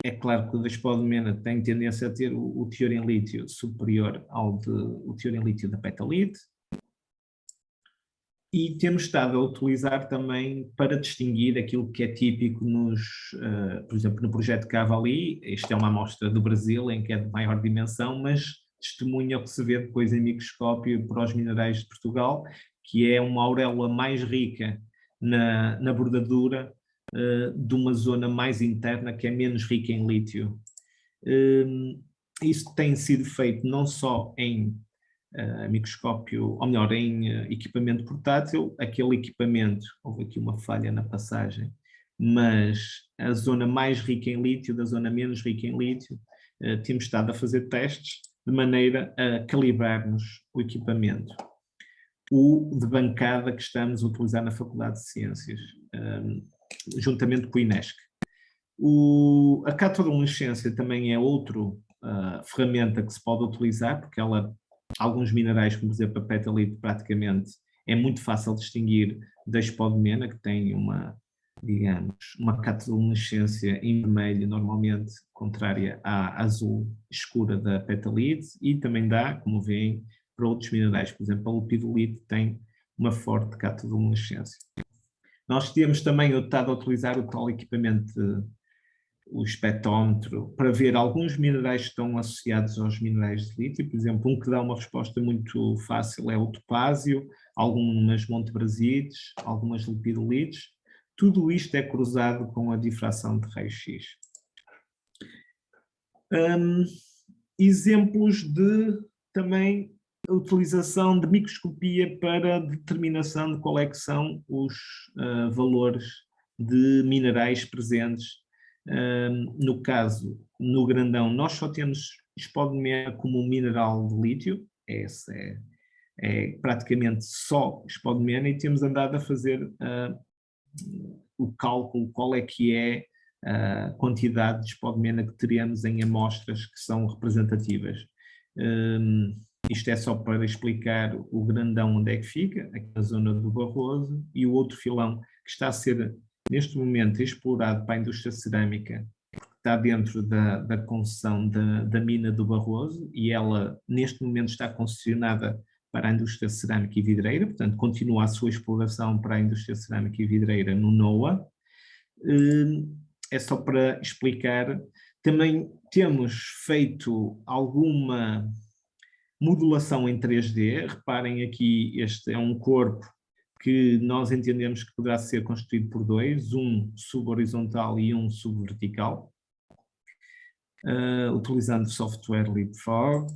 É claro que o da spodumena tem tendência a ter o teor em lítio superior ao o teor em lítio da petalite. E temos estado a utilizar também para distinguir aquilo que é típico por exemplo, no projeto Cavali. Esta é uma amostra do Brasil, em que é de maior dimensão, mas testemunha o que se vê depois em microscópio para os minerais de Portugal, que é uma auréola mais rica na bordadura de uma zona mais interna, que é menos rica em lítio. Isso tem sido feito não só em microscópio, ou melhor, em equipamento portátil. Aquele equipamento, houve aqui uma falha na passagem, mas a zona mais rica em lítio, da zona menos rica em lítio, temos estado a fazer testes de maneira a calibrarmos o equipamento. O de bancada que estamos a utilizar na Faculdade de Ciências, juntamente com o INESC. A catodolescência também é outra ferramenta que se pode utilizar, porque alguns minerais, como por exemplo a petalite, praticamente é muito fácil distinguir da spodumena, que tem digamos, uma catodolescência em vermelho, normalmente contrária à azul escura da petalite, e também dá, como veem, para outros minerais. Por exemplo, a lepidolite tem uma forte catodolescência. Nós temos também estado a utilizar o tal equipamento, o espectrómetro, para ver alguns minerais que estão associados aos minerais de lítio. Por exemplo, um que dá uma resposta muito fácil é o topázio, algumas montebrasites, algumas lepidolites. Tudo isto é cruzado com a difração de raio-x. Exemplos de também a utilização de microscopia para determinação de qual é que são os valores de minerais presentes. No caso, no grandão, nós só temos spodumena como um mineral de lítio, esse é praticamente só spodumena, e temos andado a fazer o cálculo, qual é que é a quantidade de spodumena que teremos em amostras que são representativas. Isto é só para explicar o grandão onde é que fica, aqui na zona do Barroso, e o outro filão que está a ser neste momento explorado para a indústria cerâmica, porque está dentro da concessão da mina do Barroso, e ela neste momento está concessionada para a indústria cerâmica e vidreira, portanto continua a sua exploração para a indústria cerâmica e vidreira no NOA. É só para explicar. Também temos feito alguma modulação em 3D, reparem aqui, este é um corpo que nós entendemos que poderá ser constituído por dois, um subhorizontal e um subvertical, utilizando software Leapfrog.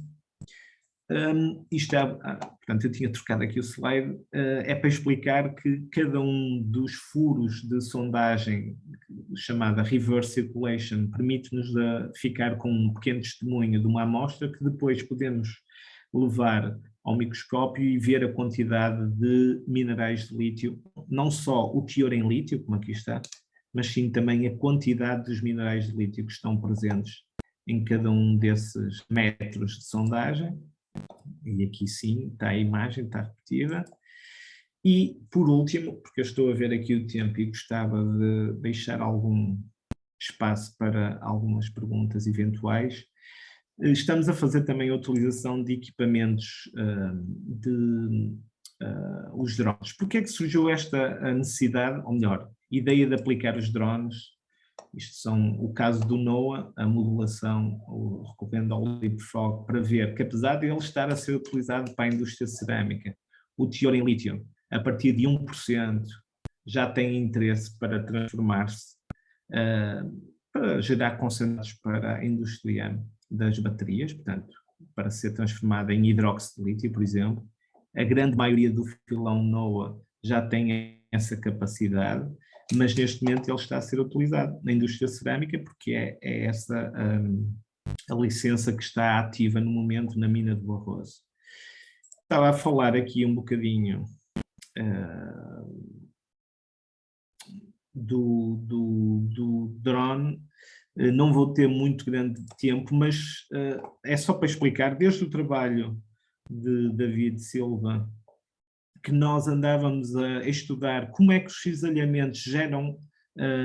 Portanto, eu tinha trocado aqui o slide, é para explicar que cada um dos furos de sondagem, chamada reverse circulation, permite-nos ficar com um pequeno testemunho de uma amostra que depois podemos levar ao microscópio e ver a quantidade de minerais de lítio, não só o teor em lítio, como aqui está, mas sim também a quantidade dos minerais de lítio que estão presentes em cada um desses metros de sondagem, e aqui sim está a imagem, está repetida. E, por último, porque eu estou a ver aqui o tempo e gostava de deixar algum espaço para algumas perguntas eventuais, estamos a fazer também a utilização de equipamentos os drones. Porquê é que surgiu esta necessidade, ou melhor, ideia de aplicar os drones? Isto são o caso do NOAA, a modulação, o recorrendo ao Leapfrog, para ver que apesar de ele estar a ser utilizado para a indústria cerâmica, o teor em lítio, a partir de 1%, já tem interesse para transformar-se, para gerar concentrados para a indústria das baterias, portanto, para ser transformada em hidróxido de lítio, por exemplo. A grande maioria do filão NOAA já tem essa capacidade, mas neste momento ele está a ser utilizado na indústria cerâmica porque é essa a licença que está ativa no momento na mina do Barroso. Estava a falar aqui um bocadinho do drone, não vou ter muito grande tempo, mas é só para explicar, desde o trabalho de David Silva, que nós andávamos a estudar como é que os cisalhamentos geram,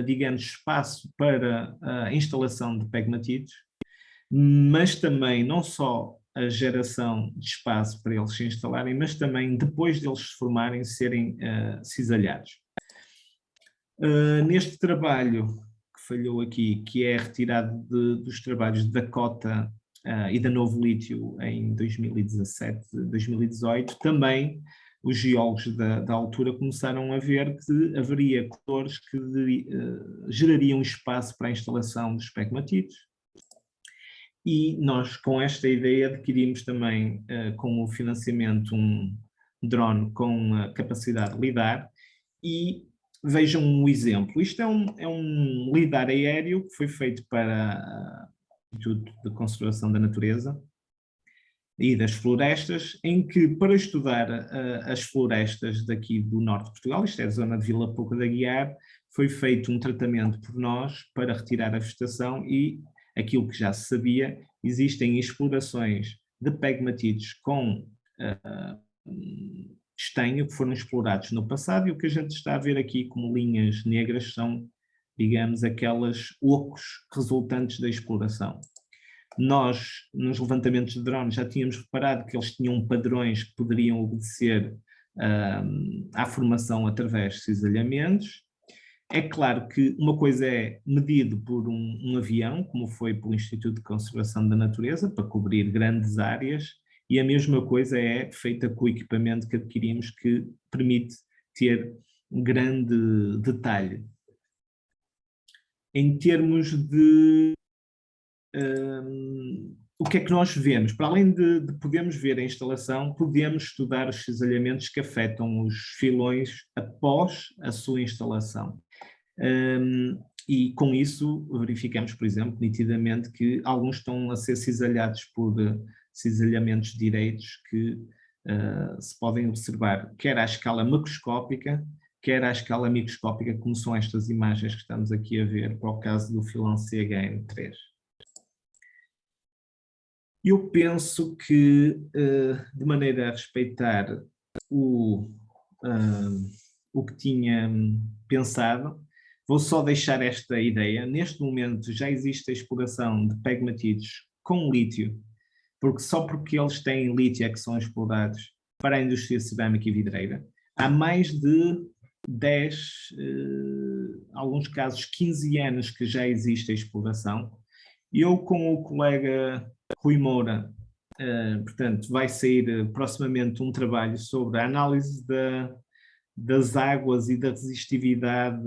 digamos, espaço para a instalação de pegmatitos, mas também não só a geração de espaço para eles se instalarem, mas também depois de eles se formarem, serem cisalhados. Neste trabalho que falhou aqui, que é retirado dos trabalhos da Cota e da Novo Lítio em 2017, 2018, também os geólogos da altura começaram a ver que haveria cores que gerariam espaço para a instalação dos pegmatitos. E nós, com esta ideia, adquirimos também, com o financiamento, um drone com a capacidade de lidar. E vejam um exemplo. Isto é um lidar aéreo que foi feito para o Instituto de Conservação da Natureza e das Florestas, em que, para estudar as florestas daqui do norte de Portugal, isto é a zona de Vila Pouca de Aguiar, foi feito um tratamento por nós para retirar a vegetação e aquilo que já se sabia, existem explorações de pegmatitos com estanho que foram explorados no passado, e o que a gente está a ver aqui como linhas negras são, digamos, aquelas ocos resultantes da exploração. Nós, nos levantamentos de drones, já tínhamos reparado que eles tinham padrões que poderiam obedecer à formação através de cisalhamentos. É claro que uma coisa é medido por um avião, como foi pelo Instituto de Conservação da Natureza, para cobrir grandes áreas, e a mesma coisa é feita com o equipamento que adquirimos, que permite ter grande detalhe. Em termos de o que é que nós vemos? Para além de podermos ver a instalação, podemos estudar os cisalhamentos que afetam os filões após a sua instalação. E com isso verificamos, por exemplo, nitidamente que alguns estão a ser cisalhados por cisalhamentos direitos que se podem observar, quer à escala macroscópica, quer à escala microscópica, como são estas imagens que estamos aqui a ver para o caso do filão CHN3. Eu penso que, de maneira a respeitar o que tinha pensado, vou só deixar esta ideia. Neste momento já existe a exploração de pegmatitos com lítio, porque só porque eles têm lítio é que são explorados para a indústria cerâmica e vidreira. Há mais de 10, alguns casos 15 anos que já existe a exploração. Eu, com o colega Rui Moura, portanto, vai sair proximamente um trabalho sobre a análise das águas e da resistividade.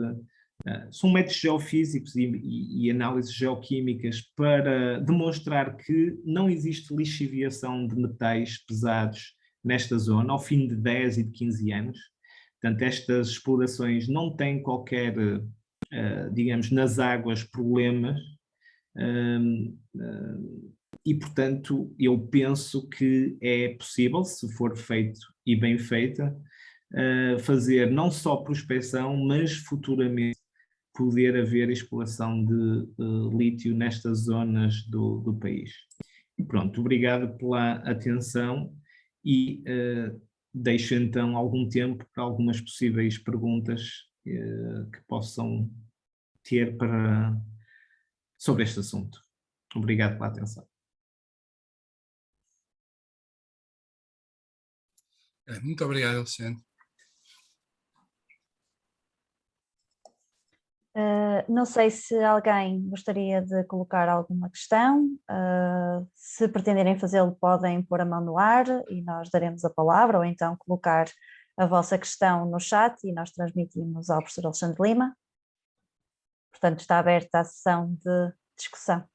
São métodos geofísicos e análises geoquímicas para demonstrar que não existe lixiviação de metais pesados nesta zona ao fim de 10 e de 15 anos. Portanto, estas explorações não têm qualquer, digamos, nas águas problemas. E, portanto, eu penso que é possível, se for feito e bem feita, fazer não só prospecção, mas futuramente poder haver exploração de lítio nestas zonas do país. E pronto, obrigado pela atenção e deixo então algum tempo para algumas possíveis perguntas que possam ter sobre este assunto. Obrigado pela atenção. Muito obrigado, Alexandre. Não sei se alguém gostaria de colocar alguma questão. Se pretenderem fazê-lo, podem pôr a mão no ar e nós daremos a palavra, ou então colocar a vossa questão no chat e nós transmitimos ao professor Alexandre Lima. Portanto, está aberta a sessão de discussão.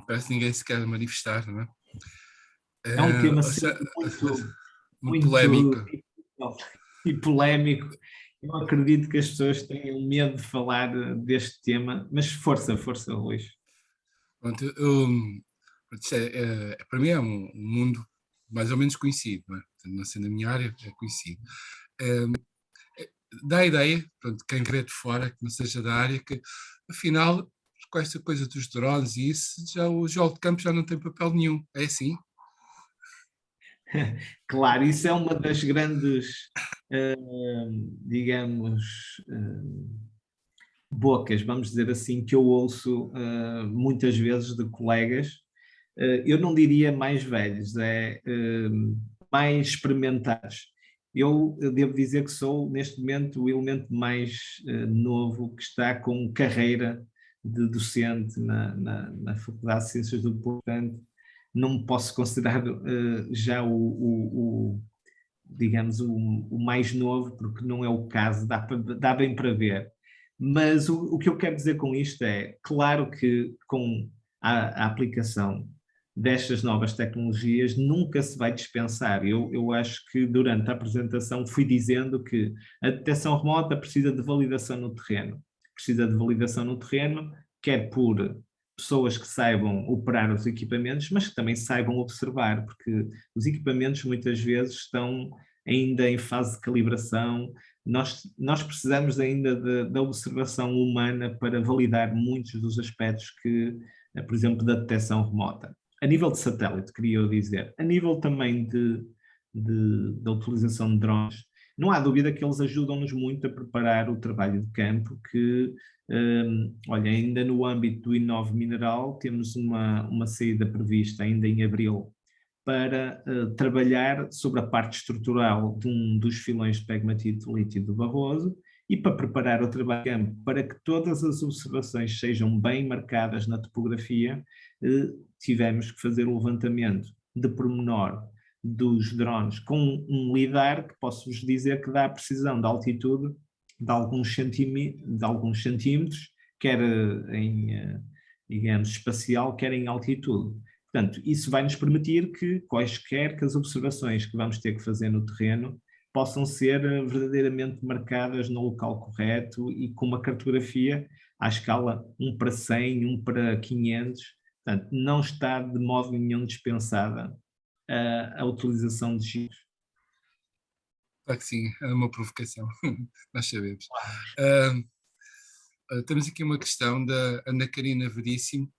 Parece que ninguém se quer manifestar, não é? É um tema muito polémico. E polémico. Eu acredito que as pessoas tenham medo de falar deste tema, mas força, Luís. Pronto, para mim é um mundo mais ou menos conhecido, não é? Não sendo a minha área, é conhecido. Dá a ideia, pronto, quem vê de fora, que não seja da área, que afinal, com esta coisa dos drones e isso, já o jogo de campo já não tem papel nenhum, é assim? Claro, isso é uma das grandes, digamos, bocas, vamos dizer assim, que eu ouço muitas vezes de colegas, eu não diria mais velhos, mais experimentados. Eu devo dizer que sou, neste momento, o elemento mais novo que está com carreira de docente na Faculdade de Ciências do Porto. Portanto, não me posso considerar já digamos, o mais novo, porque não é o caso, dá bem para ver. Mas o que eu quero dizer com isto é, claro que com a aplicação destas novas tecnologias nunca se vai dispensar. Eu acho que durante a apresentação fui dizendo que a detecção remota precisa de validação no terreno. Precisa de validação no terreno, quer por pessoas que saibam operar os equipamentos, mas que também saibam observar, porque os equipamentos muitas vezes estão ainda em fase de calibração. Nós precisamos ainda da observação humana para validar muitos dos aspectos que, por exemplo, da detecção remota. A nível de satélite, queria eu dizer, a nível também da utilização de drones, não há dúvida que eles ajudam-nos muito a preparar o trabalho de campo, que, olha, ainda no âmbito do Inove Mineral, temos uma saída prevista ainda em abril para trabalhar sobre a parte estrutural de um dos filões de pegmatite de lítio do Barroso e para preparar o trabalho de campo para que todas as observações sejam bem marcadas na topografia. Tivemos que fazer um levantamento de pormenor dos drones com um lidar que posso-vos dizer que dá a precisão da altitude de alguns centímetros, quer em, digamos, espacial, quer em altitude. Portanto, isso vai nos permitir que quaisquer que as observações que vamos ter que fazer no terreno possam ser verdadeiramente marcadas no local correto e com uma cartografia à escala 1:100, 1:500. Portanto, não está de modo nenhum dispensada a utilização de giros. Claro que sim, é uma provocação, nós sabemos. Temos aqui uma questão da Ana Karina Veríssimo.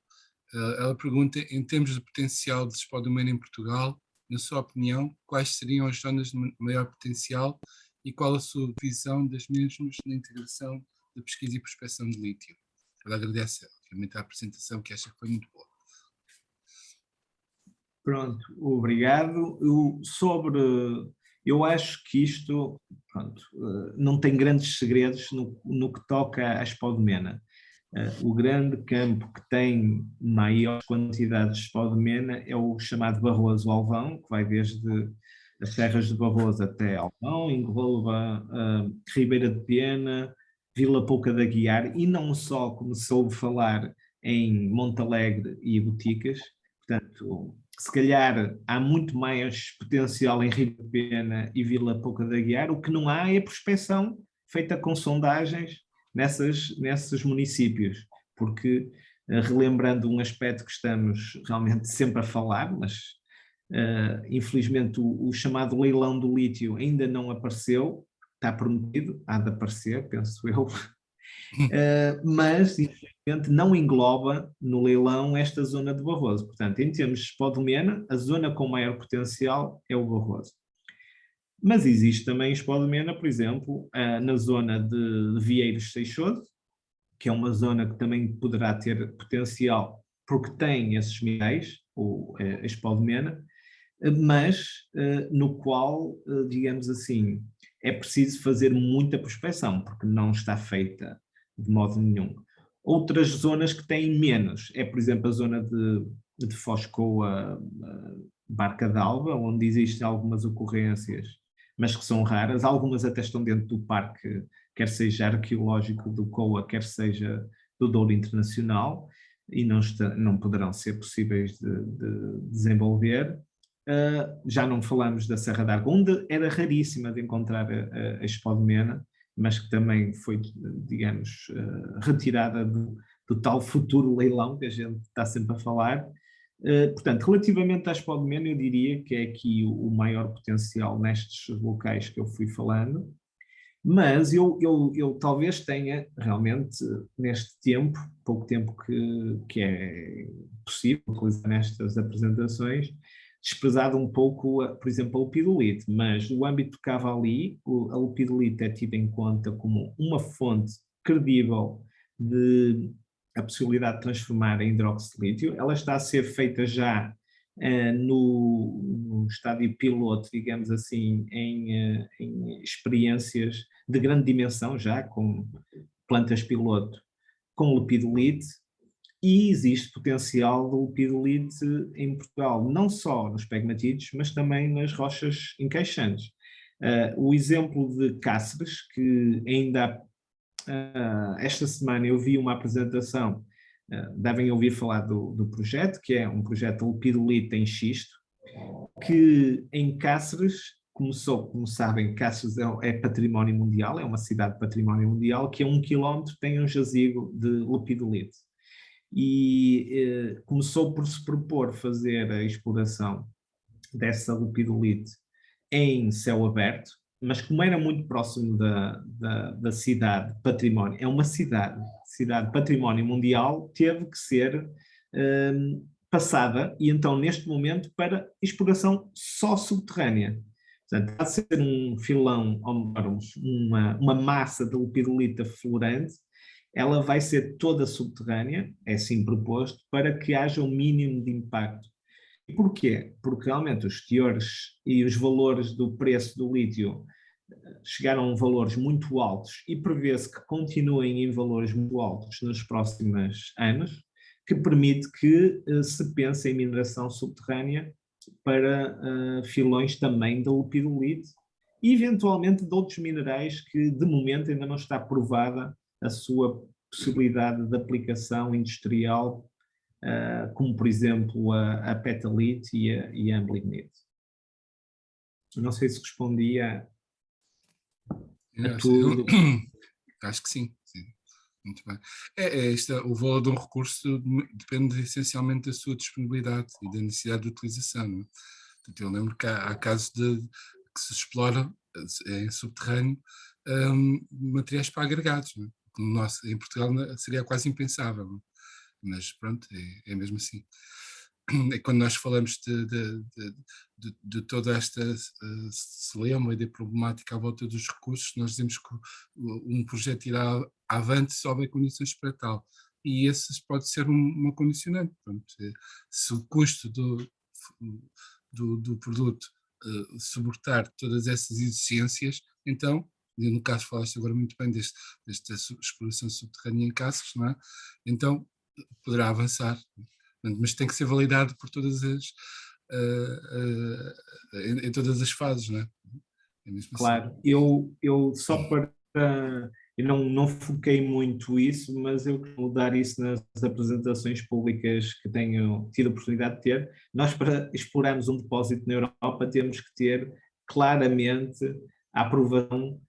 Ela pergunta, em termos de potencial de spodumene em Portugal, na sua opinião, quais seriam as zonas de maior potencial e qual a sua visão das mesmas na integração da pesquisa e prospecção de lítio? Ela agradece, obviamente, a apresentação, que acha que foi muito boa. Pronto, obrigado. Eu acho que isto, pronto, não tem grandes segredos no que toca à spodumena. O grande campo que tem maior quantidade de spodumena é o chamado Barroso-Alvão, que vai desde as serras de Barroso até Alvão, engloba Ribeira de Pena, Vila Pouca da Guiar, e não só, como se ouve falar, em Monte Alegre e Boticas. Portanto, se calhar há muito mais potencial em Rio da Pena e Vila Pouca da Aguiar, o que não há é prospecção feita com sondagens nesses municípios, porque, relembrando um aspecto que estamos realmente sempre a falar, mas infelizmente o chamado leilão do lítio ainda não apareceu, está prometido, há de aparecer, penso eu, mas infelizmente não engloba no leilão esta zona de Barroso. Portanto, em termos de Expo de Mena, a zona com maior potencial é o Barroso. Mas existe também Expo de Mena, por exemplo, na zona de Vieiros Seixoso, que é uma zona que também poderá ter potencial porque tem esses minerais, a Expo de Mena, mas no qual, digamos assim, é preciso fazer muita prospecção, porque não está feita de modo nenhum. Outras zonas que têm menos, por exemplo, a zona de Foscoa, Barca d'Alva, onde existem algumas ocorrências, mas que são raras, algumas até estão dentro do parque, quer seja arqueológico do COA, quer seja do Douro Internacional, e não poderão ser possíveis de desenvolver. Já não falamos da Serra d'Arga, onde era raríssima de encontrar a Expo de Mena, mas que também foi, digamos, retirada do tal futuro leilão que a gente está sempre a falar. Portanto, relativamente à Expo de Mena, eu diria que é aqui o maior potencial nestes locais que eu fui falando, mas eu talvez tenha realmente, neste tempo, pouco tempo que é possível utilizar nestas apresentações, desprezado um pouco, por exemplo, a lepidolite, mas no âmbito do Cavali, a lepidolite é tida em conta como uma fonte credível de a possibilidade de transformar em hidróxido de lítio. Ela está a ser feita já no estádio piloto, digamos assim, em experiências de grande dimensão já, com plantas piloto, com lepidolite, e existe potencial de lepidolite em Portugal, não só nos pegmatídeos, mas também nas rochas encaixantes. O exemplo de Cáceres, que ainda esta semana eu vi uma apresentação, devem ouvir falar do projeto, que é um projeto de lepidolite em xisto, que em Cáceres começou, como sabem, Cáceres é património mundial, é uma cidade de património mundial, que a 1 quilómetro tem um jazigo de lepidolite. E começou por se propor fazer a exploração dessa lepidolite em céu aberto, mas como era muito próximo da cidade património, é uma cidade património mundial, teve que ser passada, e então neste momento para exploração só subterrânea. Portanto, há de ser um filão, ou uma massa de lepidolite aflorante, ela vai ser toda subterrânea, é assim proposto, para que haja o mínimo de impacto. E porquê? Porque realmente os teores e os valores do preço do lítio chegaram a valores muito altos e prevê-se que continuem em valores muito altos nos próximos anos, que permite que se pense em mineração subterrânea para filões também de lepidolite e eventualmente de outros minerais que de momento ainda não está provada a sua possibilidade de aplicação industrial, como por exemplo a petalite e a amblinite. Não sei se respondia a tudo. Acho que sim. Muito bem. O valor de um recurso depende essencialmente da sua disponibilidade e da necessidade de utilização. Não é? Portanto, eu lembro que há casos que se explora em subterrâneo materiais para agregados. Não é? Em Portugal seria quase impensável, não é? Mas pronto, é mesmo assim. Quando nós falamos de toda esta celeuma e da problemática à volta dos recursos, nós dizemos que um projeto irá avante se houver condições para tal. E esse pode ser uma condicionante. Portanto, se o custo do produto suportar todas essas exigências, então, e no caso falaste agora muito bem desta exploração subterrânea em Cáceres, não é? Então poderá avançar. Mas tem que ser validado por todas em todas as fases, não é? É mesmo claro, assim. eu só para eu não foquei muito isso, mas eu vou dar isso nas apresentações públicas que tenho tido a oportunidade de ter. Nós, para explorarmos um depósito na Europa, temos que ter claramente a aprovação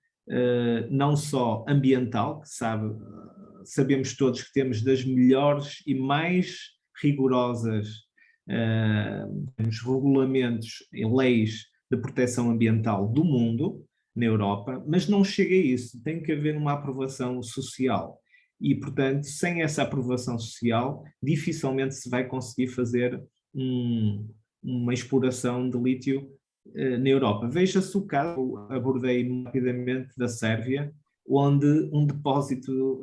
não só ambiental, que sabemos todos que temos das melhores e mais rigorosas regulamentos e leis de proteção ambiental do mundo, na Europa, mas não chega a isso, tem que haver uma aprovação social e, portanto, sem essa aprovação social, dificilmente se vai conseguir fazer uma exploração de lítio na Europa. Veja-se o caso, abordei rapidamente, da Sérvia, onde um depósito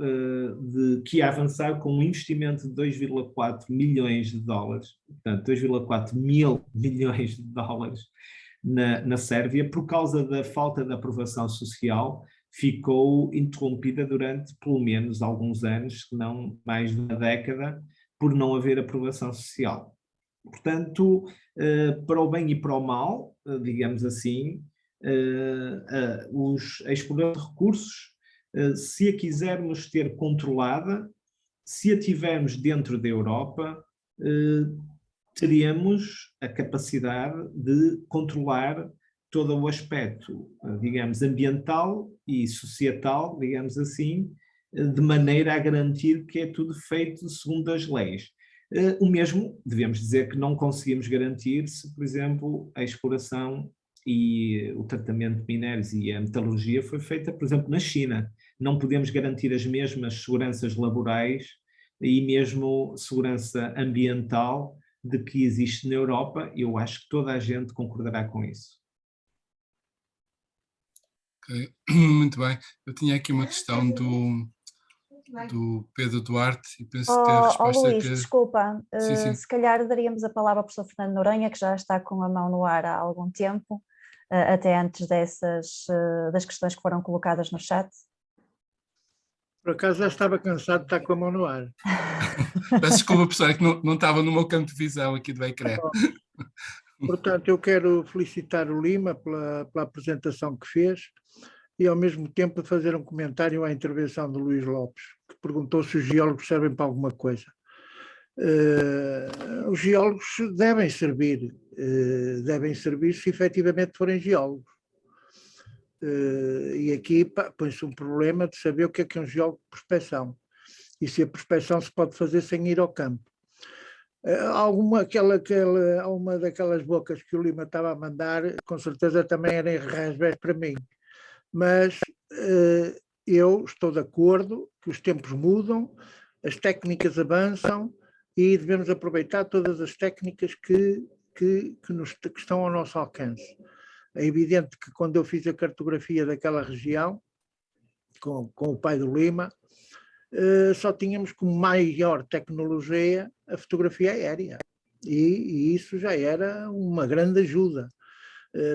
que ia avançar com um investimento de 2,4 milhões de dólares, portanto 2,4 mil milhões de dólares na Sérvia, por causa da falta de aprovação social, ficou interrompida durante pelo menos alguns anos, se não mais de uma década, por não haver aprovação social. Portanto, para o bem e para o mal, digamos assim, a exploração de recursos, se a quisermos ter controlada, se a tivermos dentro da Europa, teríamos a capacidade de controlar todo o aspecto, digamos, ambiental e societal, digamos assim, de maneira a garantir que é tudo feito segundo as leis. O mesmo devemos dizer que não conseguimos garantir se, por exemplo, a exploração e o tratamento de minérios e a metalurgia foi feita, por exemplo, na China. Não podemos garantir as mesmas seguranças laborais e mesmo segurança ambiental de que existe na Europa. Eu acho que toda a gente concordará com isso. Okay. Muito bem. Eu tinha aqui uma questão do Pedro Duarte e penso que a resposta Luís, desculpa, Sim. se calhar daríamos a palavra ao professor Fernando Noronha, que já está com a mão no ar há algum tempo, até antes das questões que foram colocadas no chat. Por acaso já estava cansado de estar com a mão no ar. Peço desculpa, professor, é que não estava no meu campo de visão aqui do ecrã. Portanto, eu quero felicitar o Lima pela apresentação que fez e, ao mesmo tempo, fazer um comentário à intervenção do Luís Lopes, que perguntou se os geólogos servem para alguma coisa. Os geólogos devem servir se efetivamente forem geólogos. E aqui põe-se um problema de saber o que é um geólogo de prospecção e se a prospecção se pode fazer sem ir ao campo. Uma daquelas bocas que o Lima estava a mandar, com certeza também era em rasbés para mim, mas eu estou de acordo que os tempos mudam, as técnicas avançam e devemos aproveitar todas as técnicas que estão ao nosso alcance. É evidente que quando eu fiz a cartografia daquela região, com o pai do Lima, só tínhamos como maior tecnologia a fotografia aérea. E isso já era uma grande ajuda,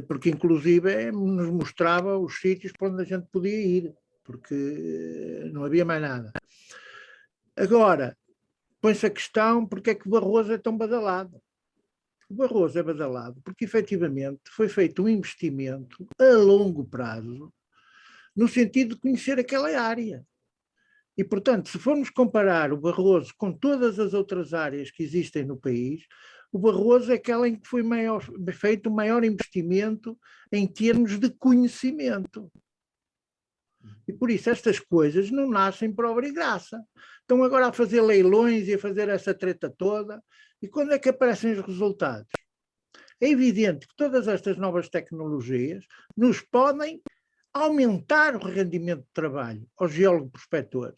porque inclusive nos mostrava os sítios para onde a gente podia ir, porque não havia mais nada. Agora, põe-se a questão, porque é que o Barroso é tão badalado? O Barroso é badalado porque, efetivamente, foi feito um investimento a longo prazo no sentido de conhecer aquela área. E, portanto, se formos comparar o Barroso com todas as outras áreas que existem no país, o Barroso é aquela em que foi feito o maior investimento em termos de conhecimento. E, por isso, estas coisas não nascem por obra e graça. Estão agora a fazer leilões e a fazer essa treta toda. E quando é que aparecem os resultados? É evidente que todas estas novas tecnologias nos podem aumentar o rendimento de trabalho ao geólogo prospector,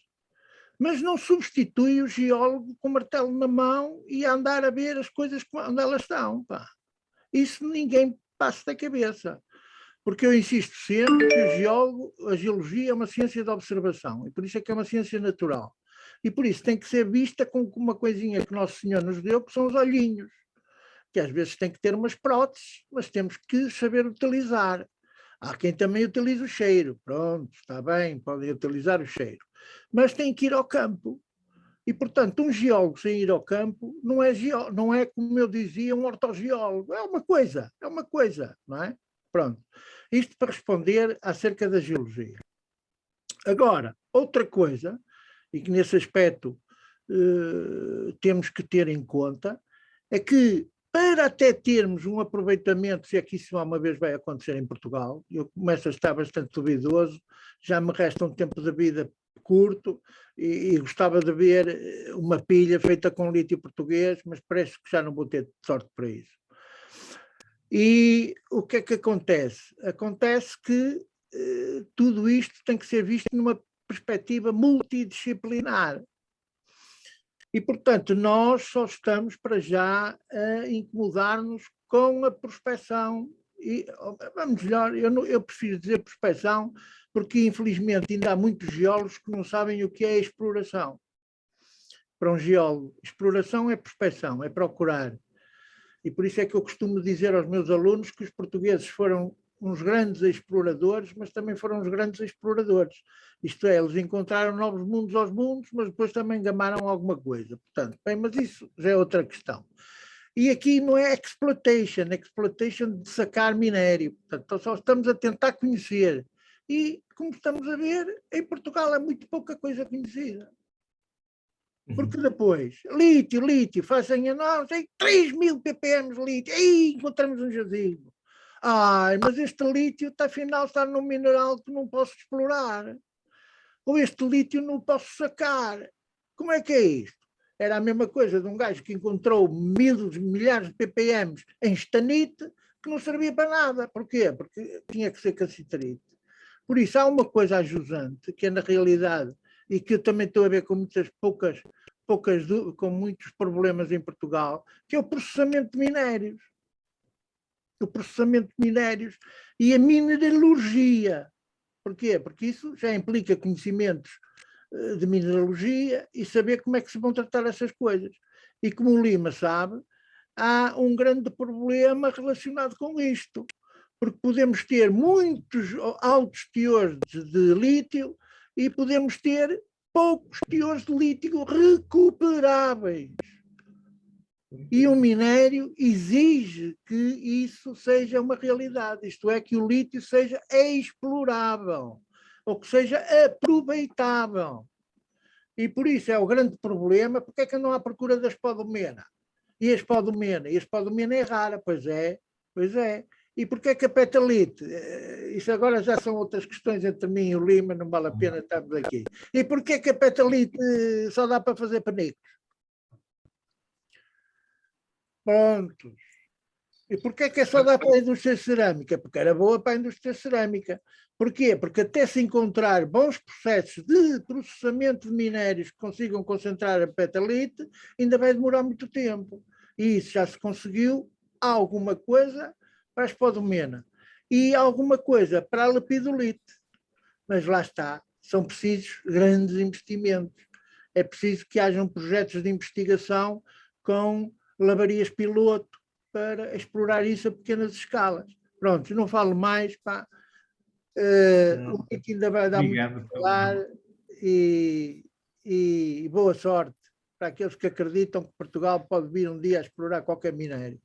mas não substitui o geólogo com o martelo na mão e a andar a ver as coisas onde elas estão. Pá. Isso ninguém passa da cabeça. Porque eu insisto sempre que a geologia é uma ciência de observação, e por isso é que é uma ciência natural. E por isso tem que ser vista com uma coisinha que Nosso Senhor nos deu, que são os olhinhos, que às vezes tem que ter umas próteses, mas temos que saber utilizar. Há quem também utiliza o cheiro. Pronto, está bem, podem utilizar o cheiro. Mas tem que ir ao campo. E, portanto, um geólogo sem ir ao campo não é, como eu dizia, um ortogeólogo. É uma coisa, não é? Pronto. Isto para responder acerca da geologia. Agora, Outra coisa, e que nesse aspecto temos que ter em conta, é que para até termos um aproveitamento, se é que isso uma vez vai acontecer em Portugal, eu começo a estar bastante duvidoso, já me resta um tempo de vida curto e gostava de ver uma pilha feita com lítio português, mas parece que já não vou ter sorte para isso. E o que é que acontece? Acontece que tudo isto tem que ser visto numa perspectiva multidisciplinar. E, portanto, nós só estamos para já a incomodar-nos com a prospecção. E, vamos melhor, eu prefiro dizer prospecção, porque infelizmente ainda há muitos geólogos que não sabem o que é exploração. Para um geólogo, exploração é prospecção, é procurar. E por isso é que eu costumo dizer aos meus alunos que os portugueses foram uns grandes exploradores, mas também foram uns grandes exploradores. Isto é, eles encontraram novos mundos aos mundos, mas depois também gamaram alguma coisa. Portanto, bem, mas isso já é outra questão. E aqui não é exploitation de sacar minério. Portanto, só estamos a tentar conhecer. E, como estamos a ver, em Portugal é muito pouca coisa conhecida. Porque depois, lítio, fazem análise, 3.000 ppm de lítio, aí encontramos um jazigo. Ai, mas este lítio afinal está num mineral que não posso explorar. Ou este lítio não posso sacar. Como é que é isto? Era a mesma coisa de um gajo que encontrou milhares de ppm em estanite que não servia para nada. Porquê? Porque tinha que ser calcitrite. Por isso, há uma coisa ajusante, que é na realidade, e que eu também estou a ver com com muitos problemas em Portugal, que é o processamento de minérios. O processamento de minérios e a mineralogia. Porquê? Porque isso já implica conhecimentos de mineralogia e saber como é que se vão tratar essas coisas. E como o Lima sabe, há um grande problema relacionado com isto, porque podemos ter muitos altos teores de lítio e podemos ter poucos teores de lítio recuperáveis. E o minério exige que isso seja uma realidade, isto é, que o lítio seja explorável, ou que seja aproveitável. E por isso é o grande problema, porque é que não há procura da espodumena? E a espodumena é rara, pois é. E porquê é que a petalite? Isso agora já são outras questões entre mim e o Lima, não vale a pena estarmos aqui. E porquê é que a petalite só dá para fazer panicos? Prontos. E porquê é que só dá para a indústria cerâmica? Porque era boa para a indústria cerâmica. Porquê? Porque até se encontrar bons processos de processamento de minérios que consigam concentrar a petalite, ainda vai demorar muito tempo. E isso já se conseguiu alguma coisa para a espodumena e alguma coisa para a lepidolite. Mas lá está, são precisos grandes investimentos. É preciso que hajam projetos de investigação com lavarias piloto para explorar isso a pequenas escalas. Pronto, não falo mais, pá. O que ainda vai dar muito a falar e boa sorte para aqueles que acreditam que Portugal pode vir um dia a explorar qualquer minério.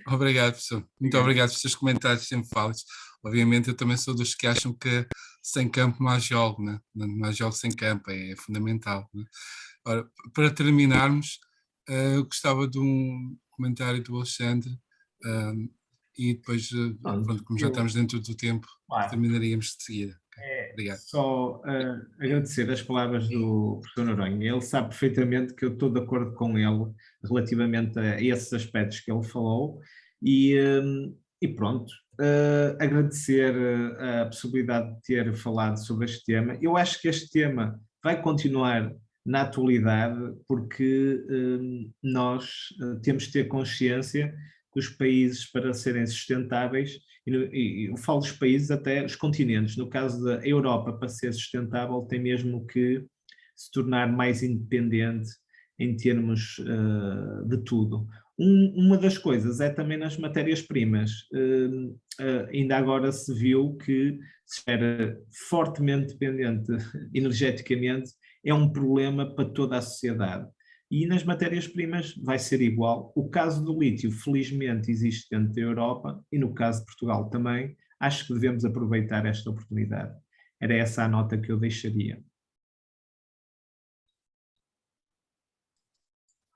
Obrigado, professor. Muito obrigado por estes comentários sempre válidos. Obviamente, eu também sou dos que acham que sem campo não há geólogo, né? Não há geólogo sem campo, é fundamental. Né? Ora, para terminarmos, eu gostava de um comentário do Alexandre e depois, pronto, como já estamos dentro do tempo, terminaríamos de seguida. Obrigado. Só agradecer as palavras do professor Noronha. Ele sabe perfeitamente que eu estou de acordo com ele relativamente a esses aspectos que ele falou e pronto, agradecer a possibilidade de ter falado sobre este tema. Eu acho que este tema vai continuar na atualidade porque nós temos de ter consciência que os países, para serem sustentáveis, e eu falo dos países até os continentes, no caso da Europa, para ser sustentável, tem mesmo que se tornar mais independente em termos de tudo. Uma das coisas é também nas matérias-primas. Ainda agora se viu que se era fortemente dependente energeticamente, é um problema para toda a sociedade. E nas matérias-primas vai ser igual. O caso do lítio, felizmente, existe dentro da Europa e no caso de Portugal também. Acho que devemos aproveitar esta oportunidade. era essa a nota que eu deixaria.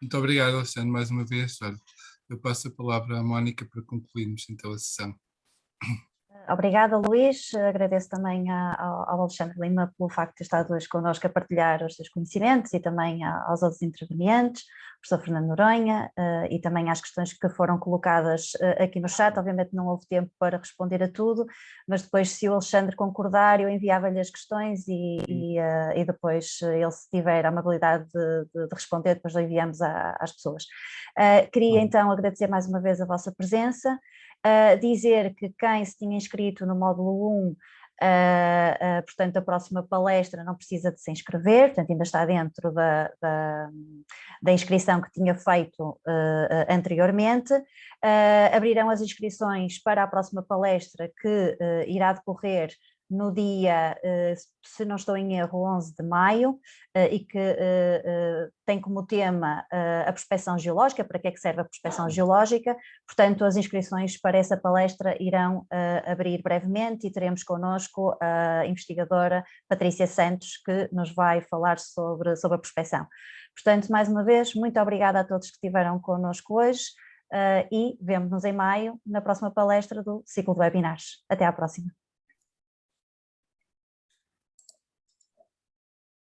Muito obrigado, Alexandre, mais uma vez. Olha, eu passo a palavra à Mónica para concluirmos então a sessão. Obrigada, Luís. Agradeço também ao Alexandre Lima pelo facto de ter estado hoje connosco a partilhar os seus conhecimentos e também aos outros intervenientes, o professor Fernando Noronha, e também às questões que foram colocadas aqui no chat. Obviamente não houve tempo para responder a tudo, mas depois, se o Alexandre concordar, eu enviava-lhe as questões e depois ele, se tiver a amabilidade de responder, depois o enviamos às pessoas. Queria então agradecer mais uma vez a vossa presença. Dizer que quem se tinha inscrito no módulo 1, portanto a próxima palestra não precisa de se inscrever, portanto ainda está dentro da inscrição que tinha feito anteriormente. Abrirão as inscrições para a próxima palestra, que irá decorrer no dia, se não estou em erro, 11 de maio, e que tem como tema a prospecção geológica, para que é que serve a prospecção geológica. Portanto, as inscrições para essa palestra irão abrir brevemente e teremos connosco a investigadora Patrícia Santos, que nos vai falar sobre a prospecção. Portanto, mais uma vez, muito obrigada a todos que estiveram connosco hoje e vemo-nos em maio na próxima palestra do ciclo de webinars. Até à próxima.